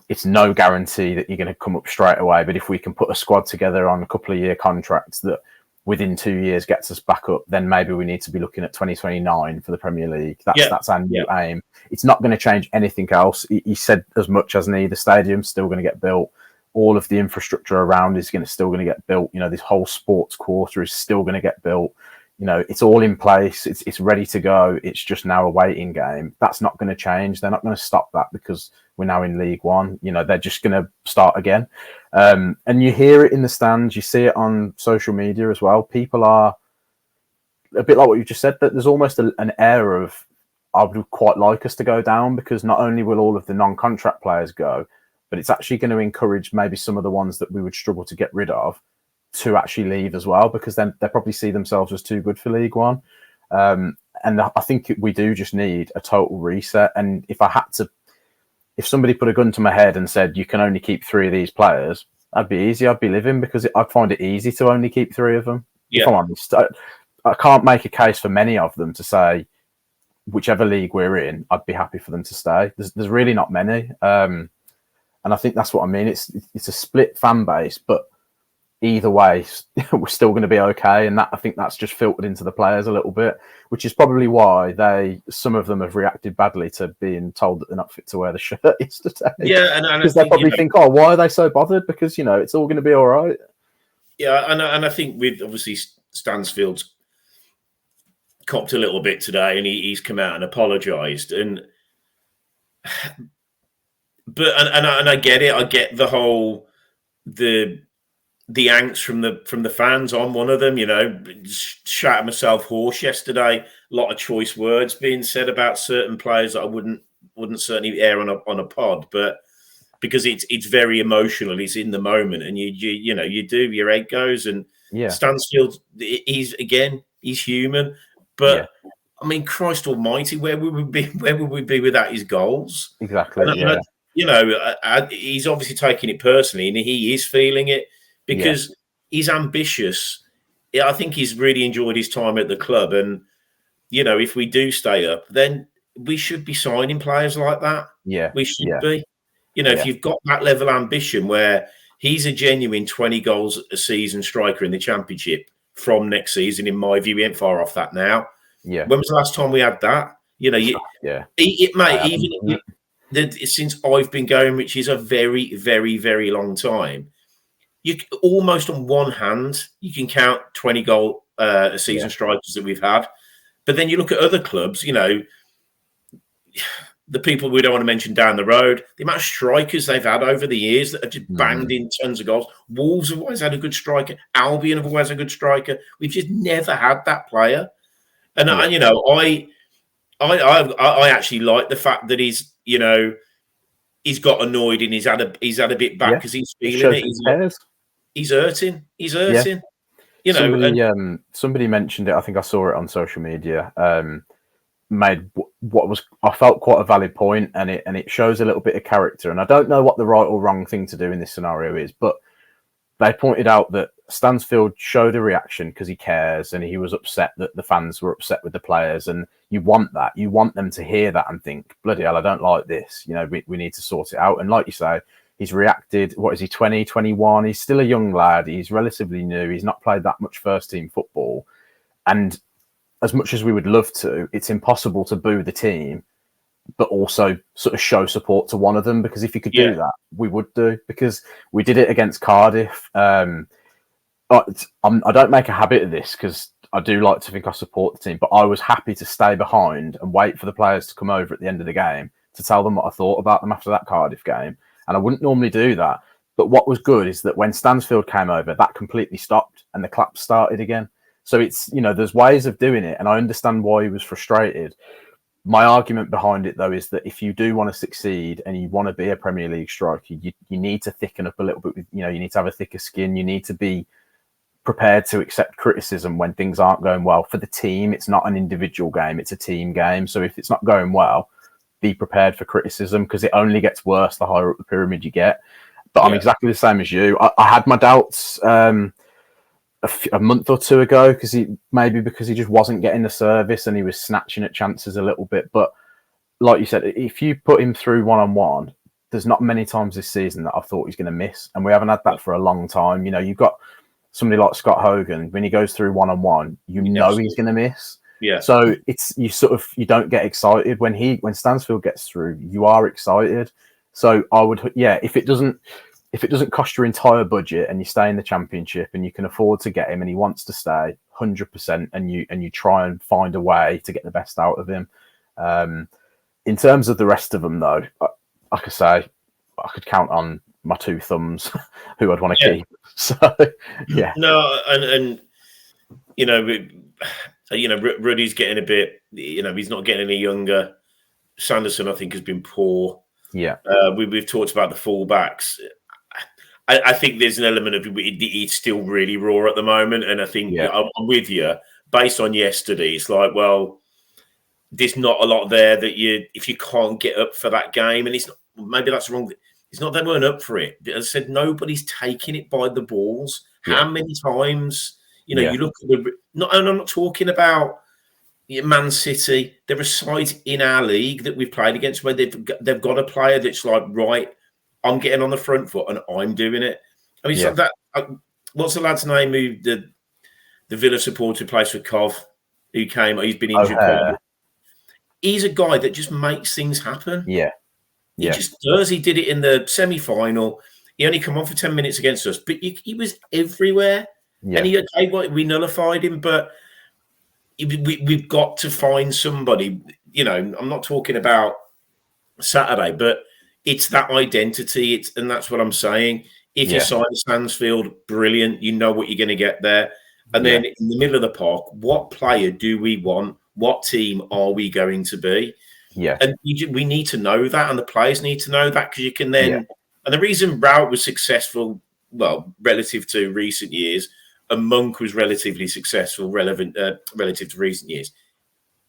It's no guarantee that you're going to come up straight away. But if we can put a squad together on a couple of year contracts that within 2 years gets us back up, then maybe we need to be looking at 2029 for the Premier League. That's our new aim. It's not going to change anything else. He said as much as the stadium's still going to get built. All of the infrastructure around is still going to get built. This whole sports quarter is still going to get built. It's all in place. It's ready to go. It's just now a waiting game. That's not going to change. They're not going to stop that because we're now in League One. They're just going to start again. And you hear it in the stands. You see it on social media as well. People are a bit like what you just said, that there's almost an air of, I would quite like us to go down because not only will all of the non-contract players go, but it's actually going to encourage maybe some of the ones that we would struggle to get rid of to actually leave as well, because then they probably see themselves as too good for League One. And I think we do just need a total reset. And if somebody put a gun to my head and said, you can only keep 3 of these players, I'd be easy. I'd be living because I'd find it easy to only keep 3 of them. If I'm honest, I can't make a case for many of them to say, whichever league we're in, I'd be happy for them to stay. There's really not many. And I think that's what I mean. It's a split fan base, but either way, we're still going to be okay. And I think that's just filtered into the players a little bit, which is probably why some of them have reacted badly to being told that they're not fit to wear the shirt yesterday. Yeah, and because they probably think, oh, why are they so bothered? Because, it's all going to be all right. Yeah, and I think with obviously Stansfield's copped a little bit today, and he's come out and apologised. But I get it. I get the whole the angst from the fans. I'm one of them, shouting myself hoarse yesterday. A lot of choice words being said about certain players that I wouldn't certainly air on a pod, but because it's very emotional, it's in the moment, and your head goes. And Stansfield, he's human, but I mean, Christ Almighty, where would we be? Where would we be without his goals? Exactly. He's obviously taking it personally, and he is feeling it. Because he's ambitious. I think he's really enjoyed his time at the club. And, if we do stay up, then we should be signing players like that. Yeah. We should be. If you've got that level of ambition where he's a genuine 20 goals a season striker in the Championship from next season, in my view, he ain't far off that now. Yeah. When was the last time we had that? Since I've been going, which is a very, very, very long time. You almost on one hand, you can count 20 goal a season strikers that we've had. But then you look at other clubs, the people we don't want to mention down the road, the amount of strikers they've had over the years that have just banged in tons of goals. Wolves have always had a good striker. Albion have always had a good striker. We've just never had that player. And, I actually like the fact that he's got annoyed and he's had a bit back because he's feeling it. He's hurting. Somebody mentioned it. I think I saw it on social media. Made what I felt quite a valid point, and it shows a little bit of character. And I don't know what the right or wrong thing to do in this scenario is, but they pointed out that Stansfield showed a reaction because he cares, and he was upset that the fans were upset with the players. And you want that. You want them to hear that and think, bloody hell, I don't like this. We need to sort it out. And like you say, he's reacted. What is he, 20, 21? He's still a young lad. He's relatively new. He's not played that much first-team football. And as much as we would love to, it's impossible to boo the team but also sort of show support to one of them, because if you could do that, we would do, because we did it against Cardiff. I don't make a habit of this because I do like to think I support the team, but I was happy to stay behind and wait for the players to come over at the end of the game to tell them what I thought about them after that Cardiff game. And I wouldn't normally do that. But what was good is that when Stansfield came over, that completely stopped and the claps started again. So it's, there's ways of doing it. And I understand why he was frustrated. My argument behind it, though, is that if you do want to succeed and you want to be a Premier League striker, you need to thicken up a little bit. You need to have a thicker skin. You need to be prepared to accept criticism when things aren't going well. For the team, it's not an individual game. It's a team game. So if it's not going well, be prepared for criticism, because it only gets worse the higher up the pyramid you get. But I'm exactly the same as you. I had my doubts a month or two ago because he just wasn't getting the service and he was snatching at chances a little bit. But like you said, if you put him through one-on-one, there's not many times this season that I thought he's going to miss, and we haven't had that for a long time. You've got somebody like Scott Hogan, when he goes through one-on-one, he's going to miss. Yeah. So you don't get excited when Stansfield gets through. You are excited. So I would, if it doesn't cost your entire budget and you stay in the Championship and you can afford to get him and he wants to stay 100%, and you try and find a way to get the best out of him. In terms of the rest of them, though, like I say, I could count on my two thumbs who I'd want to keep. So yeah, no, and Ruddy's getting a bit. He's not getting any younger. Sanderson, I think, has been poor. Yeah, we've talked about the fullbacks. I think there's an element of it's still really raw at the moment, and I think I'm with you. Based on yesterday, it's like, well, there's not a lot there that if you can't get up for that game, and it's not, maybe that's wrong. It's not they weren't up for it. As I said, nobody's taking it by the balls. How many times, you look at and I'm not talking about Man City. There are sides in our league that we've played against where they've got a player that's like, right, I'm getting on the front foot and I'm doing it. I mean, it's like that. What's the lad's name who the Villa supporter who plays for Cov, who came? He's been injured. He's a guy that just makes things happen. He just does. He did it in the semi-final. He only come on for 10 minutes against us, but he was everywhere. And we nullified him, but we've got to find somebody. I'm not talking about Saturday, but it's that identity. And that's what I'm saying. If you sign Stansfield, brilliant. You know what you're going to get there. And then in the middle of the park, what player do we want? What team are we going to be? Yeah. And we need to know that, and the players need to know that, because you can then... And the reason Rowett was successful, well, relative to recent years, and Monk was relatively successful relative to recent years,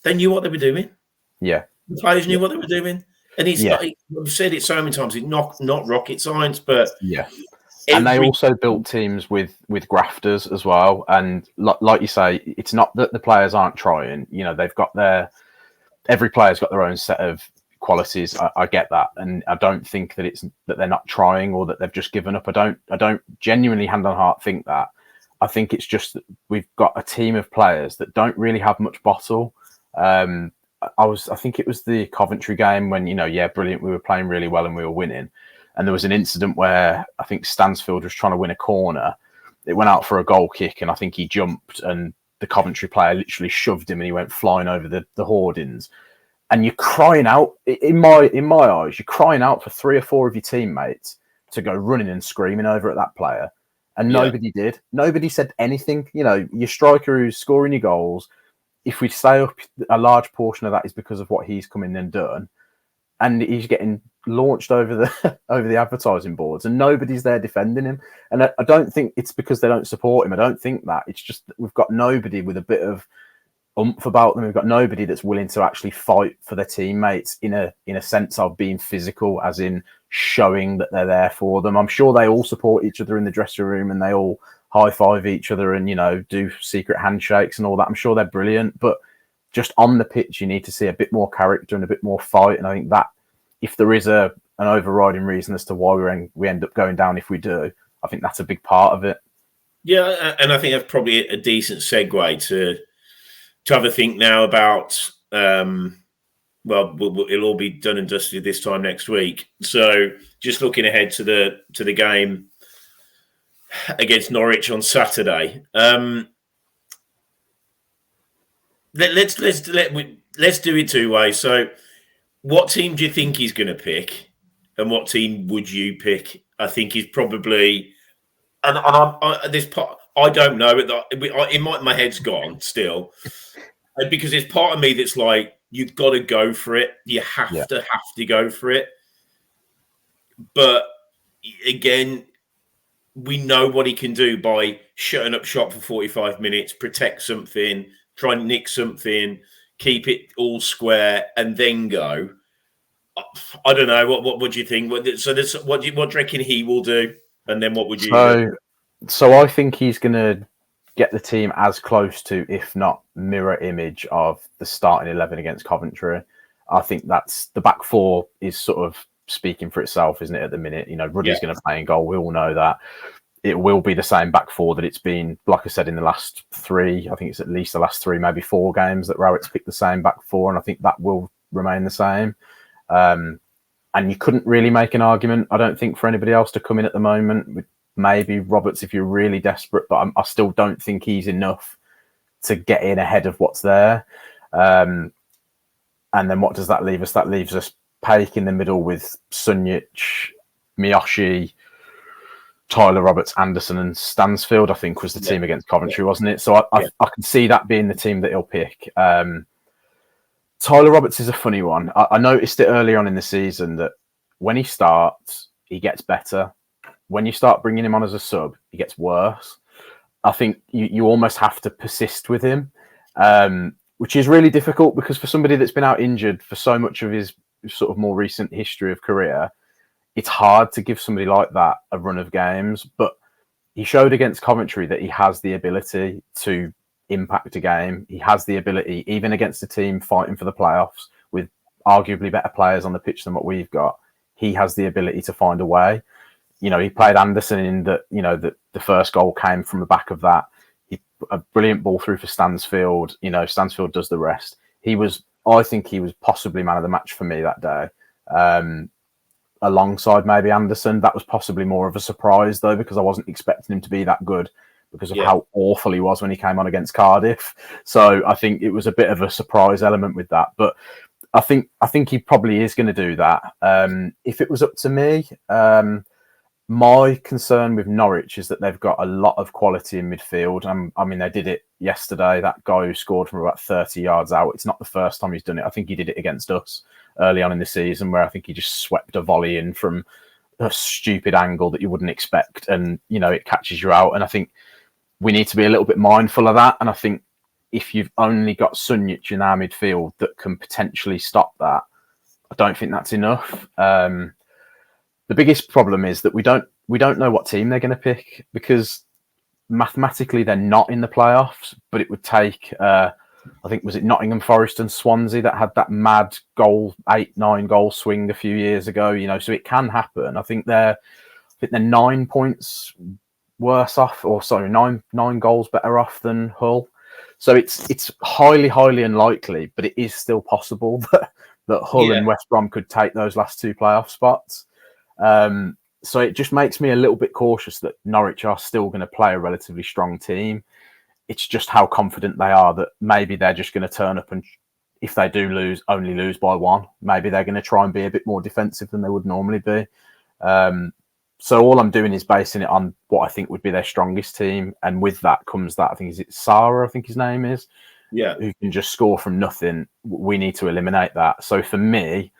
they knew what they were doing. Yeah. The players knew what they were doing. And it's not, I've said it so many times, it's not rocket science, but... Yeah. And they also built teams with grafters as well. And like you say, it's not that the players aren't trying. They've got every player's got their own set of qualities. I get that. And I don't think that it's that they're not trying or that they've just given up. I don't genuinely, hand on heart, think that. I think it's just that we've got a team of players that don't really have much bottle. I think it was the Coventry game when, brilliant. We were playing really well and we were winning. And there was an incident where I think Stansfield was trying to win a corner. It went out for a goal kick, and I think he jumped, and the Coventry player literally shoved him, and he went flying over the hoardings. And you're crying out, in my eyes, you're crying out for 3 or 4 of your teammates to go running and screaming over at that player. And nobody did. Nobody said anything. Your striker who's scoring your goals, if we stay up, a large portion of that is because of what he's come in and done. And he's getting launched over the advertising boards, and nobody's there defending him. And I don't think it's because they don't support him. I don't think that. It's just that we've got nobody with a bit of oomph about them. We've got nobody that's willing to actually fight for their teammates in a sense of being physical, as in showing that they're there for them. I'm sure they all support each other in the dressing room and they all high five each other and, do secret handshakes and all that. I'm sure they're brilliant, but just on the pitch, you need to see a bit more character and a bit more fight. And I think that if there is an overriding reason as to why we end up going down, if we do, I think that's a big part of it. Yeah, and I think that's probably a decent segue to have a think now about. It'll all be done and dusted this time next week. So just looking ahead to the game against Norwich on Saturday. Let's do it two ways. So, what team do you think he's going to pick, and what team would you pick? I think he's probably, this part I don't know. My head's gone still, because there's part of me that's like, you've got to go for it. You have to go for it. But again, we know what he can do by shutting up shop for 45 minutes, protect something, try and nick something, keep it all square, and then go. I don't know. What would you think? What do you reckon he will do? And then what would you do? So I think he's going to get the team as close to, if not mirror image of the starting 11 against Coventry. I think that's the back four is sort of speaking for itself, isn't it, at the minute? Ruddy's going to play in goal. We all know that. It will be the same back four that it's been, like I said, in the last three. I think it's at least the last three, maybe 4 games that Rowett's picked the same back four, and I think that will remain the same. And you couldn't really make an argument, I don't think, for anybody else to come in at the moment. Maybe Roberts if you're really desperate, but I still don't think he's enough to get in ahead of what's there. And then what does that leave us? That leaves us Paik in the middle with Sunjic, Miyoshi, Tyler Roberts, Anderson and Stansfield, I think, was the team against Coventry, wasn't it? So I can see that being the team that he'll pick. Tyler Roberts is a funny one. I noticed it earlier on in the season that when he starts, he gets better. When you start bringing him on as a sub, he gets worse. I think you almost have to persist with him, which is really difficult because for somebody that's been out injured for so much of his sort of more recent history of career, it's hard to give somebody like that a run of games. But he showed against Coventry that he has the ability to impact a game. He has the ability, even against a team fighting for the playoffs with arguably better players on the pitch than what we've got, he has the ability to find a way. He played Anderson in that, the first goal came from the back of that. A brilliant ball through for Stansfield. Stansfield does the rest. I think he was possibly man of the match for me that day. Alongside maybe Anderson. That was possibly more of a surprise though, because I wasn't expecting him to be that good because of how awful he was when he came on against Cardiff. So I think it was a bit of a surprise element with that. But I think he probably is going to do that. If it was up to me, my concern with Norwich is that they've got a lot of quality in midfield. I mean, they did it yesterday. That guy who scored from about 30 yards out, it's not the first time he's done it. I think he did it against us early on in the season where I think he just swept a volley in from a stupid angle that you wouldn't expect. And, it catches you out. And I think we need to be a little bit mindful of that. And I think if you've only got Sunjic in our midfield that can potentially stop that, I don't think that's enough. The biggest problem is that we don't know what team they're going to pick because mathematically they're not in the playoffs, but it would take, I think, was it Nottingham Forest and Swansea that had that mad 8-9 goal swing a few years ago, so it can happen. I think they're 9 points worse off, or sorry, nine goals better off than Hull. So it's highly, highly unlikely, but it is still possible that Hull and West Brom could take those last 2 playoff spots. So it just makes me a little bit cautious that Norwich are still going to play a relatively strong team. It's just how confident they are that maybe they're just going to turn up and if they do lose, only lose by 1. Maybe they're going to try and be a bit more defensive than they would normally be. So all I'm doing is basing it on what I think would be their strongest team. And with that comes that, I think, is it Sarah, I think his name is? Yeah. Who can just score from nothing. We need to eliminate that. So for me,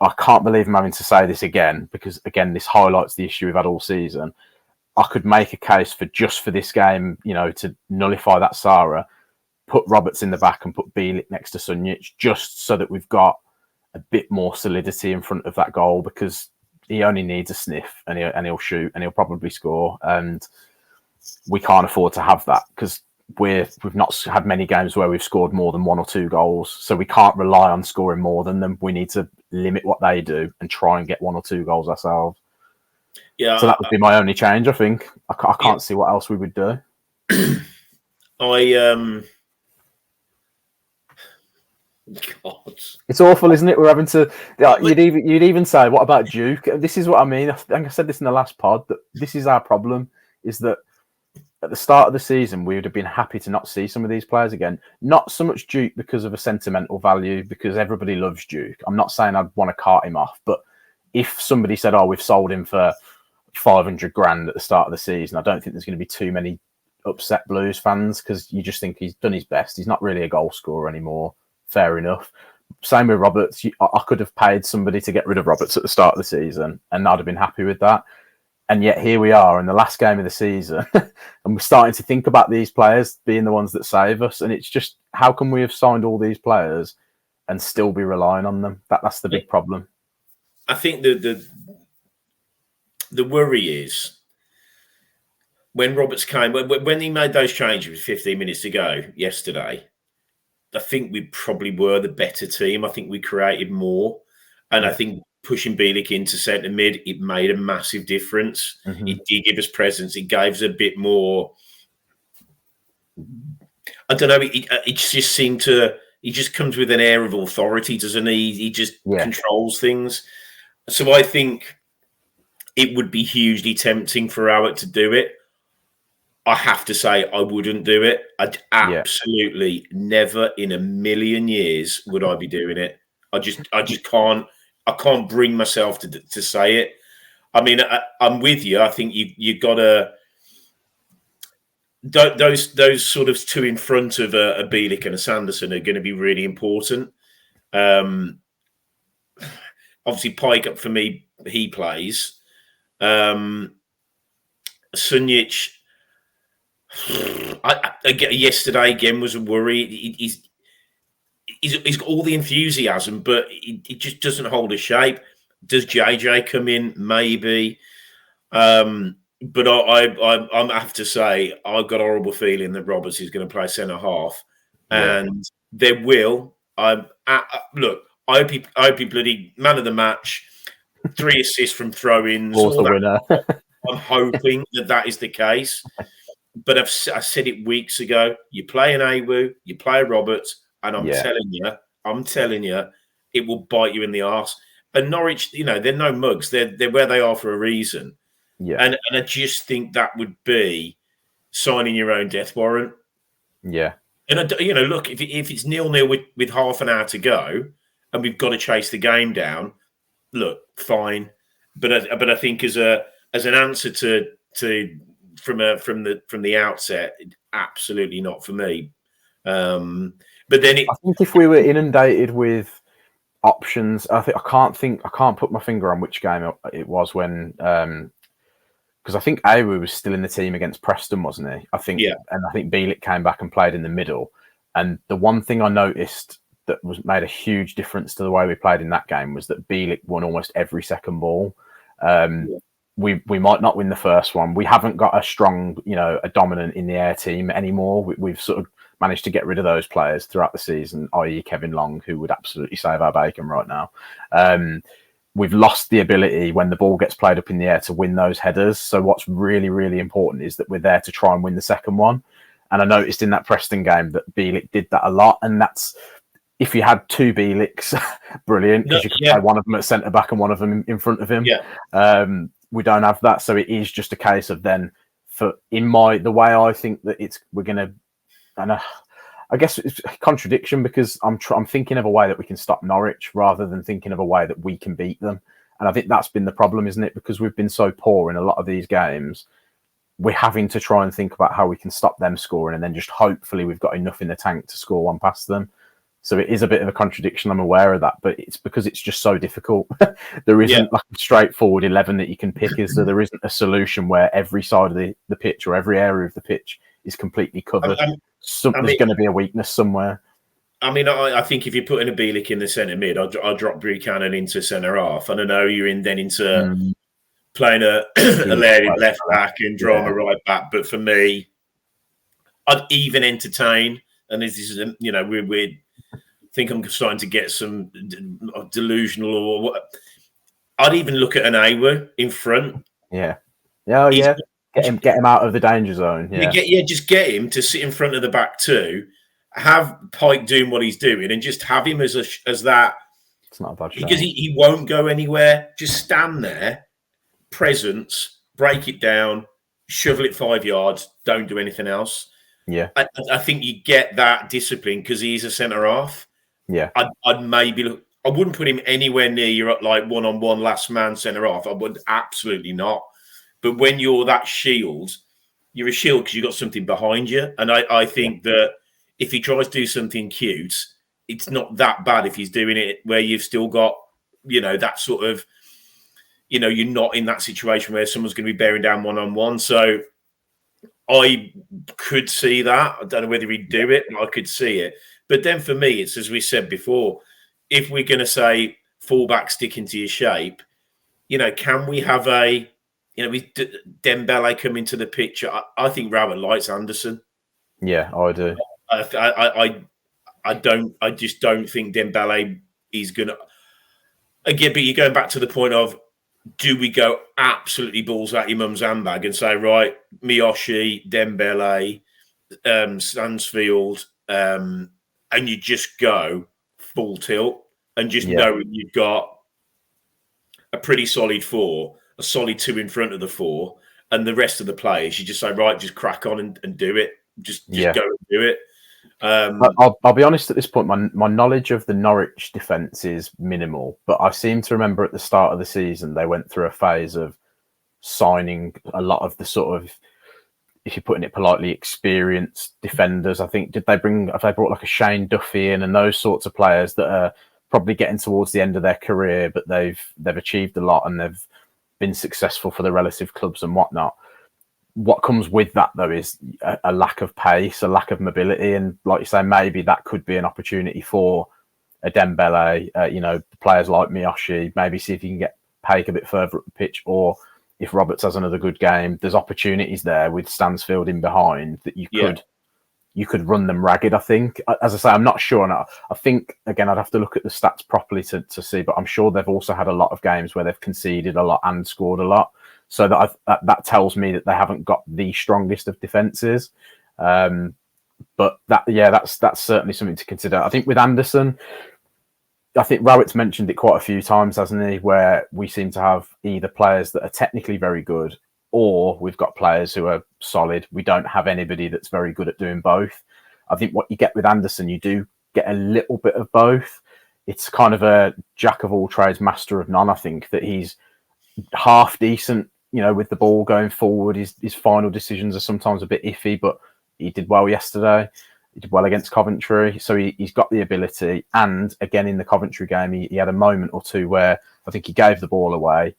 I can't believe I'm having to say this again, because again, this highlights the issue we've had all season. I could make a case for just for this game, to nullify that Sarah, put Roberts in the back and put Bielik next to Sunjic, just so that we've got a bit more solidity in front of that goal, because he only needs a sniff, and he'll shoot, and he'll probably score. And we can't afford to have that because we've not had many games where we've scored more than 1 or 2 goals. So we can't rely on scoring more than them. We need to limit what they do and try and get 1 or 2 goals ourselves. Yeah. So that would be my only change, I think. I can't see what else we would do. God. It's awful, isn't it? We're having to. You'd even say, "What about Duke?" This is what I mean. I think I said this in the last pod. That this is our problem: is that at the start of the season we would have been happy to not see some of these players again. Not so much Duke because of a sentimental value, because everybody loves Duke. I'm not saying I'd want to cart him off, but if somebody said, "Oh, we've sold him for 500 grand at the start of the season," I don't think there's going to be too many upset Blues fans because you just think he's done his best. He's not really a goal scorer anymore. Fair enough. Same with Roberts. I could have paid somebody to get rid of Roberts at the start of the season, and I'd have been happy with that. And yet here we are in the last game of the season, and we're starting to think about these players being the ones that save us. And it's just, how can we have signed all these players and still be relying on them? That's the big problem. I think the worry is when Roberts came, when he made those changes with 15 minutes to go yesterday, I think we probably were the better team. I think we created more. And I think pushing Bielik into centre mid, it made a massive difference. Mm-hmm. It did give us presence. It gave us a bit more. I don't know. It just seemed to. He just comes with an air of authority, doesn't he? He just controls things. So I think it would be hugely tempting for Howard to do it. I have to say I wouldn't do it. I'd absolutely never in a million years would I be doing it. I just can't. I can't bring myself to say it. I mean, I'm with you. I think you got to those sort of two in front of a Bielik and a Sanderson are going to be really important. Obviously, Pike up for me. He plays. Sunjic. Yesterday again was a worry. He's got all the enthusiasm, but it just doesn't hold a shape. Does JJ come in? Maybe. But I have to say, I've got a horrible feeling that Roberts is going to play centre half, and there will. Look, I hope he bloody man of the match, 3 assists from throw-ins. Also winner. I'm hoping that is the case. But I said it weeks ago. You play an Awu, you play a Roberts, and I'm telling you, it will bite you in the arse. And Norwich, they're no mugs. They're where they are for a reason. Yeah. And I just think that would be signing your own death warrant. Yeah. And look, if it's 0-0 with half an hour to go, and we've got to chase the game down, look, fine. But I think as an answer to from the outset, absolutely not for me. But then I think if we were inundated with options, I can't put my finger on which game it was when, because I think Awu was still in the team against Preston, wasn't he? I think Bielik came back and played in the middle. And the one thing I noticed that made a huge difference to the way we played in that game was that Bielik won almost every second ball. We might not win the first one. We haven't got a strong, a dominant in the air team anymore. We've sort of managed to get rid of those players throughout the season, i.e. Kevin Long, who would absolutely save our bacon right now. We've lost the ability when the ball gets played up in the air to win those headers. So what's really, really important is that we're there to try and win the second one. And I noticed in that Preston game that Bielik did that a lot. And that's, if you had 2 Bieliks, brilliant, because you could play one of them at centre-back and one of them in front of him. Yeah. We don't have that. So it is just a case of then, the way I think that we're going to, and I guess it's a contradiction because I'm thinking of a way that we can stop Norwich rather than thinking of a way that we can beat them. And I think that's been the problem, isn't it? Because we've been so poor in a lot of these games, we're having to try and think about how we can stop them scoring, and then just hopefully we've got enough in the tank to score one past them. So it is a bit of a contradiction. I'm aware of that, but it's because it's just so difficult. There isn't like a straightforward 11 that you can pick. There isn't a solution where every side of the pitch or every area of the pitch is completely covered. There's going to be a weakness somewhere. I mean, I think if you're putting a Bielik in the centre mid, I'll drop Buchanan into centre half. And I know you're in then into playing a Laird left back and Drama right back. But for me, I'd even entertain. And this is, we think I'm starting to get some delusional or what. I'd even look at an Awer in front. Yeah. Yeah. Get him out of the danger zone. Yeah. Just get him to sit in front of the back two. Have Pike doing what he's doing, and just have him as that. It's not a bad show. Because he won't go anywhere. Just stand there, presence, break it down, shovel it 5 yards. Don't do anything else. Yeah, I think you get that discipline because he's a centre half. Yeah, I'd maybe look. I wouldn't put him anywhere near your like one-on-one last man centre half. I would absolutely not. But when you're that shield, you're a shield because you've got something behind you. And I think that if he tries to do something cute, it's not that bad if he's doing it where you've still got, that sort of, you're not in that situation where someone's going to be bearing down one-on-one. So I could see that. I don't know whether he'd do it, but I could see it. But then for me, it's as we said before, if we're going to say fullback sticking to your shape, can we have with Dembele come into the picture? I think Rowett likes Anderson. Yeah, I do. I just don't think Dembele is going to. Again, but you're going back to the point of, do we go absolutely balls at your mum's handbag and say, right, Miyoshi, Dembele, Stansfield, and you just go full tilt and just know you've got a pretty solid four, a solid two in front of the four, and the rest of the players, you just say, right, just crack on and do it. Just go and do it. I'll be honest at this point, my knowledge of the Norwich defence is minimal, but I seem to remember at the start of the season they went through a phase of signing a lot of the sort of, if you're putting it politely, experienced defenders. I think have they brought like a Shane Duffy in and those sorts of players that are probably getting towards the end of their career, but they've achieved a lot and they've been successful for the relative clubs and whatnot. What comes with that, though, is a lack of pace, a lack of mobility. And like you say, maybe that could be an opportunity for a Dembele, players like Miyoshi, maybe see if you can get Paik a bit further up the pitch. Or if Roberts has another good game, there's opportunities there with Stansfield in behind that you could run them ragged, I think. As I say, I'm not sure. And I think, again, I'd have to look at the stats properly to see, but I'm sure they've also had a lot of games where they've conceded a lot and scored a lot. So that tells me that they haven't got the strongest of defences. But that's certainly something to consider. I think with Anderson, I think Rowett's mentioned it quite a few times, hasn't he? Where we seem to have either players that are technically very good, or we've got players who are solid. We don't have anybody that's very good at doing both. I think what you get with Anderson, you do get a little bit of both. It's kind of a jack of all trades, master of none. I think that he's half decent, with the ball going forward. His final decisions are sometimes a bit iffy, but he did well yesterday. He did well against Coventry. So he's got the ability. And again, in the Coventry game, he had a moment or two where I think he gave the ball away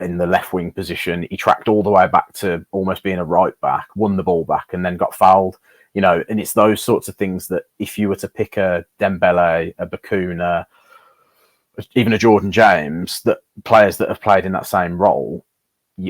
in the left wing position. He tracked all the way back to almost being a right back, won the ball back, and then got fouled. And it's those sorts of things that if you were to pick a Dembele, a Bakuna, even a Jordan James, that players that have played in that same role,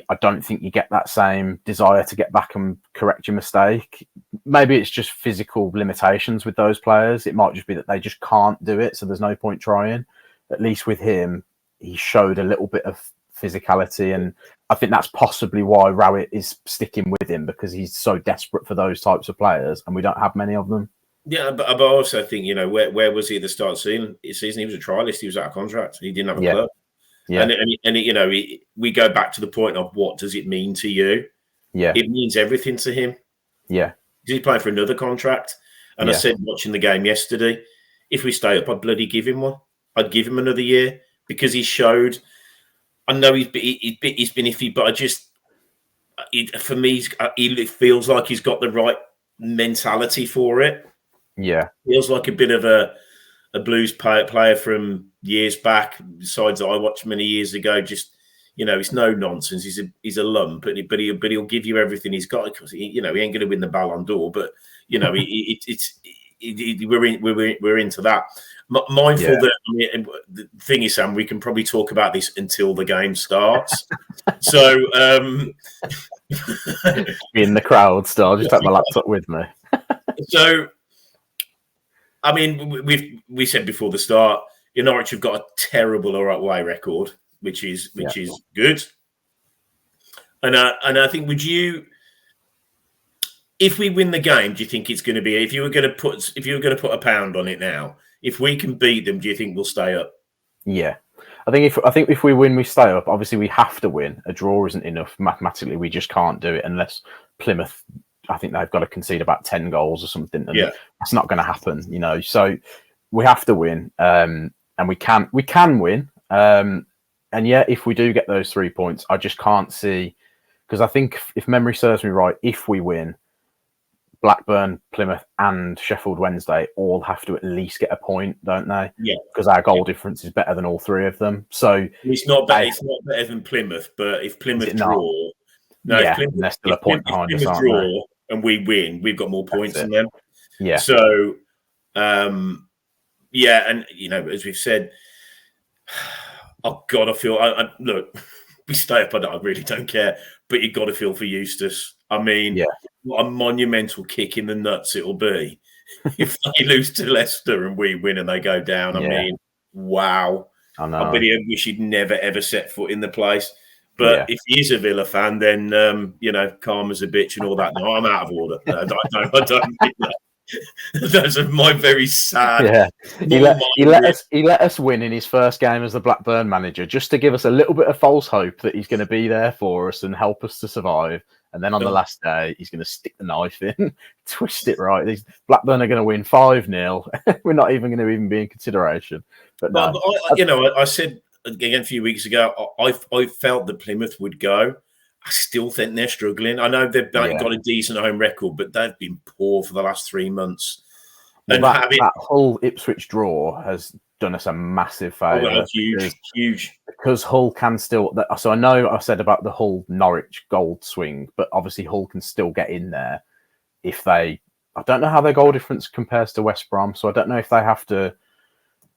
I don't think you get that same desire to get back and correct your mistake. Maybe it's just physical limitations with those players. It might just be that they just can't do it, so there's no point trying. At least with him, he showed a little bit of physicality, and I think that's possibly why Rowett is sticking with him, because he's so desperate for those types of players, and we don't have many of them. Yeah, but I also think, where was he at the start of the season? He was a trialist. He was out of contract. He didn't have a club. Yeah. And we go back to the point of what does it mean to you? Yeah. It means everything to him. Yeah. He's playing for another contract. And I said, watching the game yesterday, if we stay up, I'd bloody give him one. I'd give him another year, because he showed. I know he's been iffy, but for me, he feels like he's got the right mentality for it. Yeah. Feels like a bit of a Blues player from years back, sides that I watched many years ago. Just, it's no nonsense. He's a lump, but he'll give you everything he's got, because he ain't going to win the Ballon d'Or, but it's we're into that. Mindful that the thing is, Sam, we can probably talk about this until the game starts. So in the crowd still, I'll just take my laptop with me. So I mean, we said before the start, Norwich have got a terrible away record, which is good. And I think, if we win the game, do you think it's going to be, if you were going to put a pound on it now, if we can beat them, do you think we'll stay up? Yeah, I think if we win, we stay up. Obviously, we have to win. A draw isn't enough mathematically. We just can't do it unless Plymouth. I think they've got to concede about 10 goals or something, and that's not going to happen. So we have to win, and we can win. And if we do get those 3 points, I just can't see, because I think if memory serves me right, if we win, Blackburn, Plymouth, and Sheffield Wednesday all have to at least get a point, don't they? Yeah. Because our goal difference is better than all three of them. So it's not better. It's not better than Plymouth, but if Plymouth draw, they're still a point behind us, aren't they? And we win, we've got more points than them. Yeah. So, and as we've said, oh God, I feel. Look, we stay up. I really don't care, but you got to feel for Eustace. I mean, what a monumental kick in the nuts it'll be if they lose to Leicester and we win and they go down. I mean, wow. I know. I bet he wish he'd never ever set foot in the place. But if he is a Villa fan, then calm as a bitch and all that. No, I'm out of order. I don't think that. Those are my very sad. Yeah, he let us win in his first game as the Blackburn manager, just to give us a little bit of false hope that he's going to be there for us and help us to survive. And then on the last day, he's going to stick the knife in, twist it right. These Blackburn are going to win 5-0. We're not even going to be in consideration. But no. I said again a few weeks ago, I felt that Plymouth would go. I still think they're struggling. I know they've got a decent home record, but they've been poor for the last 3 months. And that whole Ipswich draw has done us a massive favour. Huge. Because Hull can still... So I know I said about the Hull Norwich gold swing, but obviously Hull can still get in there if they... I don't know how their goal difference compares to West Brom, so I don't know if they have to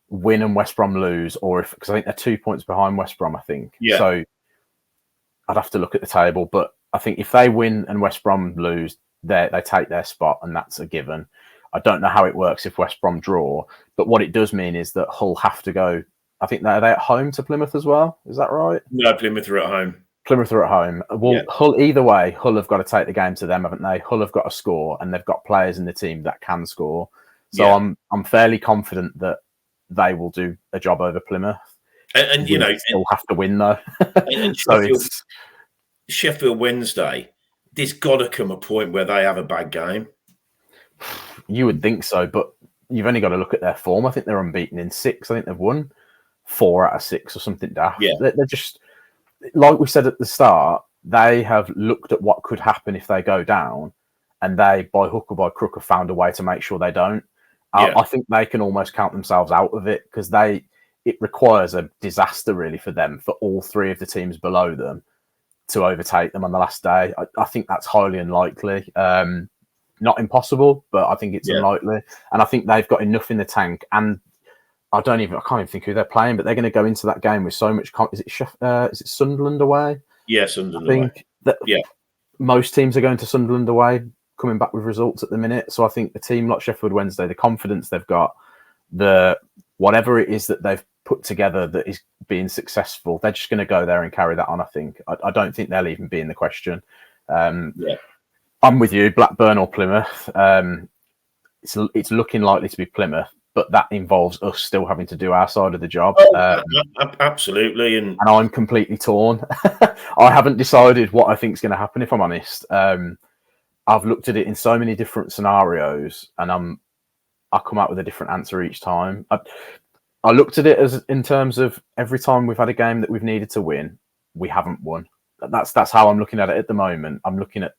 win and West Brom lose, or if... Because I think they're 2 points behind West Brom, I think. Yeah. So I'd have to look at the table, but I think if they win and West Brom lose, they take their spot, and that's a given. I don't know how it works if West Brom draw, but what it does mean is that Hull have to go. I think they're at home to Plymouth as well. Is that right? No, Plymouth are at home. Plymouth are at home. Well, Hull, either way, Hull have got to take the game to them, haven't they? Hull have got to score, and they've got players in the team that can score. So I'm fairly confident that they will do a job over Plymouth. And still have to win though. And so Sheffield Wednesday, there's got to come a point where they have a bad game. You would think so, but you've only got to look at their form. I think they're unbeaten in 6. I think they've won 4 out of 6 or something daft. Yeah. They're just, like we said at the start, they have looked at what could happen if they go down, and they, by hook or by crook, have found a way to make sure they don't. I think they can almost count themselves out of it, because it requires a disaster really for them, for all 3 of the teams below them to overtake them on the last day. I think that's highly unlikely. Not impossible, but I think it's unlikely. And I think they've got enough in the tank. And I can't even think who they're playing, but they're going to go into that game with so much. Is it Sunderland away? Yeah, Sunderland away. I think that most teams are going to Sunderland away, coming back with results at the minute. So I think a team like Sheffield Wednesday, the confidence they've got, whatever it is that they've put together that is being successful, they're just going to go there and carry that on. I think. I don't think they'll even be in the question. I'm with you, Blackburn or Plymouth. It's looking likely to be Plymouth, but that involves us still having to do our side of the job. Absolutely, and I'm completely torn. I haven't decided what I think is going to happen, if I'm honest. I've looked at it in so many different scenarios, and I come out with a different answer each time. I looked at it as in terms of every time we've had a game that we've needed to win, we haven't won. That's how I'm looking at it at the moment. I'm looking at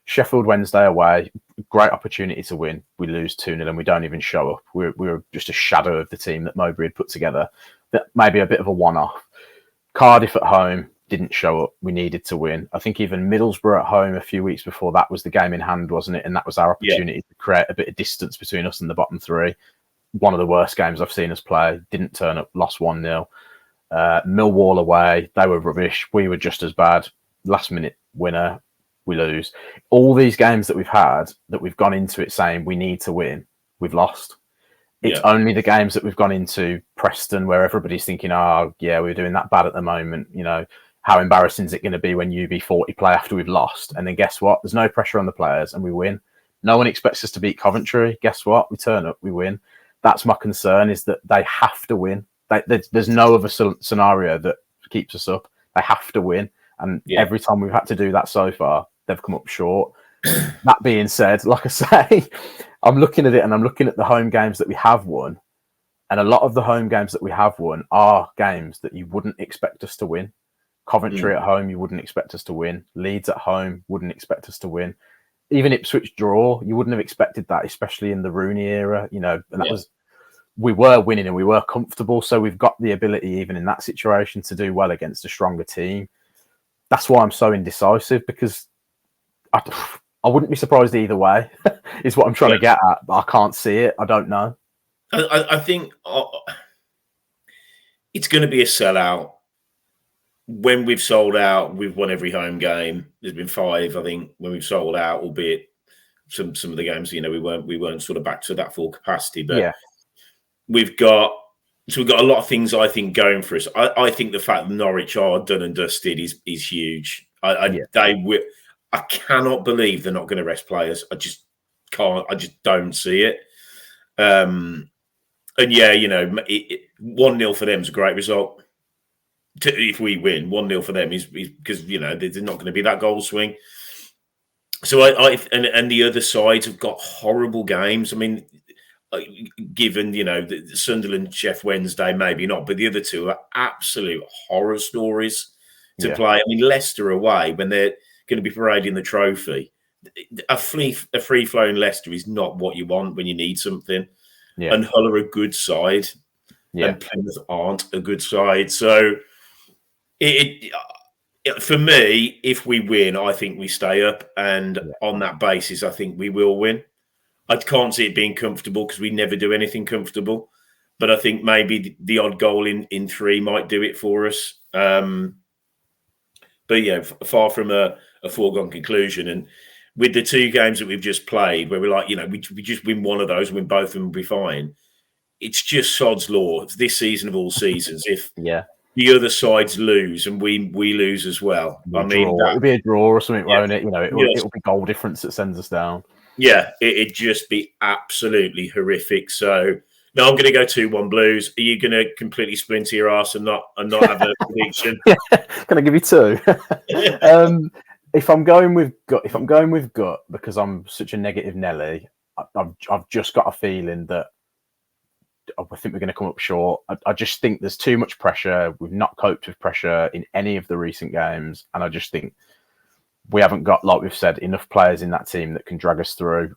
Sheffield Wednesday away, great opportunity to win. We lose 2-0 and we don't even show up. We're just a shadow of the team that Mowbray had put together. That may be a bit of a one-off. Cardiff at home, didn't show up. We needed to win. I think even Middlesbrough at home a few weeks before that was the game in hand, wasn't it? And that was our opportunity to create a bit of distance between us and the bottom three. One of the worst games I've seen us play. Didn't turn up, lost 1-0. Millwall away, they were rubbish. We were just as bad. Last minute winner, we lose. All these games that we've had, that we've gone into it saying we need to win, we've lost. It's only the games that we've gone into, Preston, where everybody's thinking, oh, yeah, we're doing that bad at the moment. You know, how embarrassing is it going to be when UB40 play after we've lost? And then guess what? There's no pressure on the players and we win. No one expects us to beat Coventry. Guess what? We turn up, we win. That's my concern, is that they have to win. There's no other scenario that keeps us up. They have to win. And every time we've had to do that so far, they've come up short. That being said, like I say, I'm looking at it and I'm looking at the home games that we have won. And a lot of the home games that we have won are games that you wouldn't expect us to win. Coventry at home, you wouldn't expect us to win. Leeds at home, wouldn't expect us to win. Even Ipswich draw, you wouldn't have expected that, especially in the Rooney era, you know, and that was, we were winning and we were comfortable. So we've got the ability, even in that situation, to do well against a stronger team. That's why I'm so indecisive, because I wouldn't be surprised either way, is what I'm trying to get at. But I can't see it. I don't know. I think it's going to be a sellout. When we've sold out, we've won every home game. There's been 5, I think, when we've sold out, albeit some of the games, you know, we weren't sort of back to that full capacity. But we've got a lot of things, I think, going for us. I think the fact that Norwich are done and dusted is huge. I cannot believe they're not going to rest players. I just can't. I just don't see it. And yeah, you know, 1-0 for them is a great result. If we win, 1-0 for them is because, you know, there's not going to be that goal swing. So and the other sides have got horrible games. I mean, given, you know, the Sunderland, Sheff Wednesday, maybe not, but the other two are absolute horror stories to play. I mean, Leicester away, when they're going to be parading the trophy, a free-flowing Leicester is not what you want when you need something. And Hull are a good side, and Plymouth aren't a good side. So for me, if we win, I think we stay up, and on that basis, I think we will win. I can't see it being comfortable because we never do anything comfortable, but I think maybe the odd goal in 3 might do it for us. But yeah, far from a foregone conclusion. And with the 2 games that we've just played, where we're like, you know, we just win one of those, win both of them, we'll be fine. It's just sod's law. It's this season of all seasons. If the other sides lose and we lose as well, it'll be a draw or something, won't it? You know, it'll be goal difference that sends us down. Yeah, it'd just be absolutely horrific. So no, I'm going to go 2-1 Blues. Are you going to completely splinter your ass and not have a prediction? Can I give you 2? If I'm going with gut, because I'm such a negative Nelly, I've just got a feeling that I think we're going to come up short. I just think there's too much pressure. We've not coped with pressure in any of the recent games, and I just think we haven't got, like we've said, enough players in that team that can drag us through.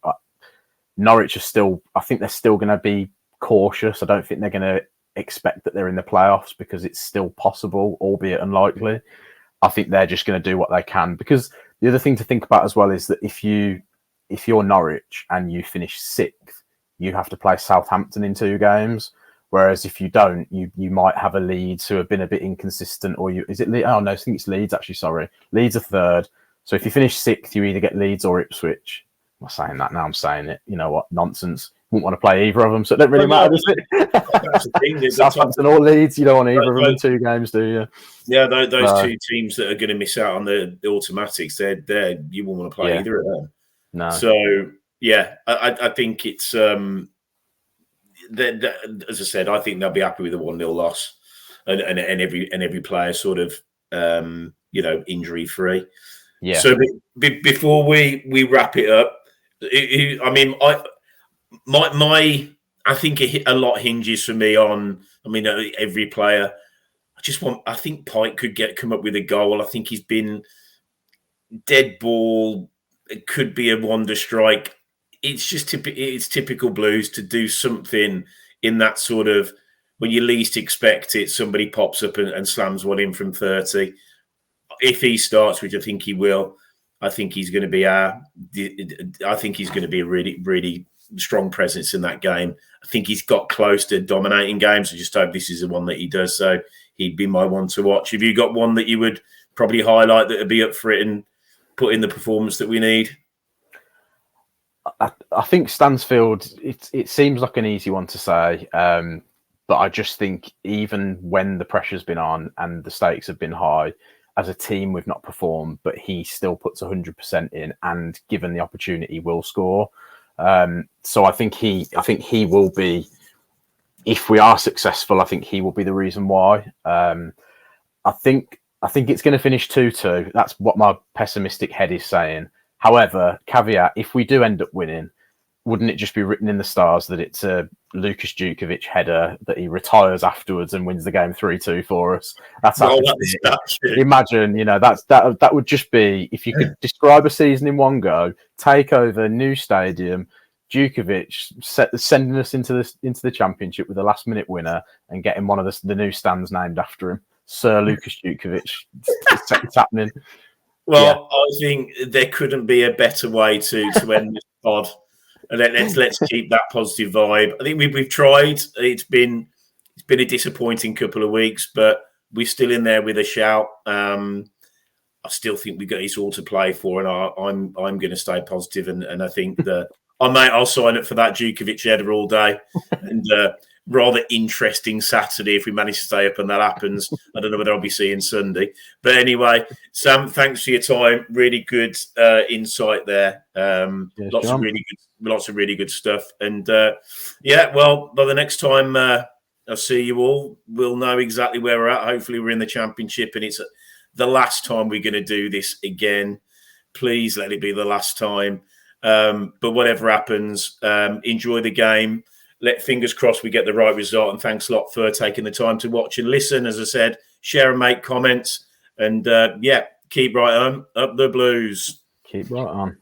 Norwich are still, I think they're still going to be cautious. I don't think they're going to expect that they're in the playoffs, because it's still possible, albeit unlikely. I think they're just going to do what they can, because the other thing to think about as well is that if you're Norwich and you finish 6th, you have to play Southampton in 2 games. Whereas if you don't, you might have a Leeds who have been a bit inconsistent, or is it? Oh no, I think it's Leeds actually. Sorry, Leeds are 3rd. So if you finish 6th, you either get Leeds or Ipswich. I'm not saying that now. I'm saying it. You know what? Nonsense. Wouldn't want to play either of them, so it don't really matter, does it? Southampton or Leeds, you don't want either of them in 2 games, do you? Yeah, those 2 teams that are going to miss out on the automatics, they're you won't want to play either of them. No. So yeah, I think it's as I said, I think they'll be happy with a 1-0 loss, and every player sort of you know, injury free. Yeah. So before we wrap it up, I mean, I think a lot hinges for me on, I mean, every player. I think Pike could come up with a goal. I think he's been dead ball. It could be a wonder strike. It's just it's typical Blues to do something in that sort of, when you least expect it, somebody pops up and slams one in from 30. if he starts, which I think he will, I think he's going to be a really, really strong presence in that game. I think he's got close to dominating games. I just hope this is the one that he does. So he'd be my one to watch. Have you got one that you would probably highlight that would be up for it and put in the performance that we need? I think Stansfield, it seems like an easy one to say, but I just think even when the pressure's been on and the stakes have been high, as a team we've not performed, but he still puts 100% in, and given the opportunity, will score. So I think he will be, if we are successful, I think he will be the reason why. I think it's going to finish 2-2. That's what my pessimistic head is saying. However, caveat, if we do end up winning, wouldn't it just be written in the stars that it's a Lukas Djukovic header, that he retires afterwards and wins the game 3-2 for us? That's imagine, that would just be, if you could describe a season in one go, take over, new stadium, Djukovic sending us into the championship with a last minute winner and getting one of the new stands named after him, Sir Lukas Djukovic. It's happening. Well, yeah. I think there couldn't be a better way to end this pod. Let's keep that positive vibe. I think we've tried. It's been a disappointing couple of weeks, but we're still in there with a shout. I still think we've got it all to play for, and I'm going to stay positive. And I think that I'll sign up for that Djukovic header all day. And rather interesting Saturday if we manage to stay up and that happens. I don't know whether I'll be seeing Sunday. But anyway, Sam, thanks for your time. Really good insight there. Lots of really good stuff. And well, by the next time I'll see you all, we'll know exactly where we're at. Hopefully we're in the championship and it's the last time we're going to do this again. Please let it be the last time. But whatever happens, enjoy the game. Fingers crossed we get the right result, and thanks a lot for taking the time to watch and listen. As I said, share and make comments, and keep right on. Up the Blues. Keep right on.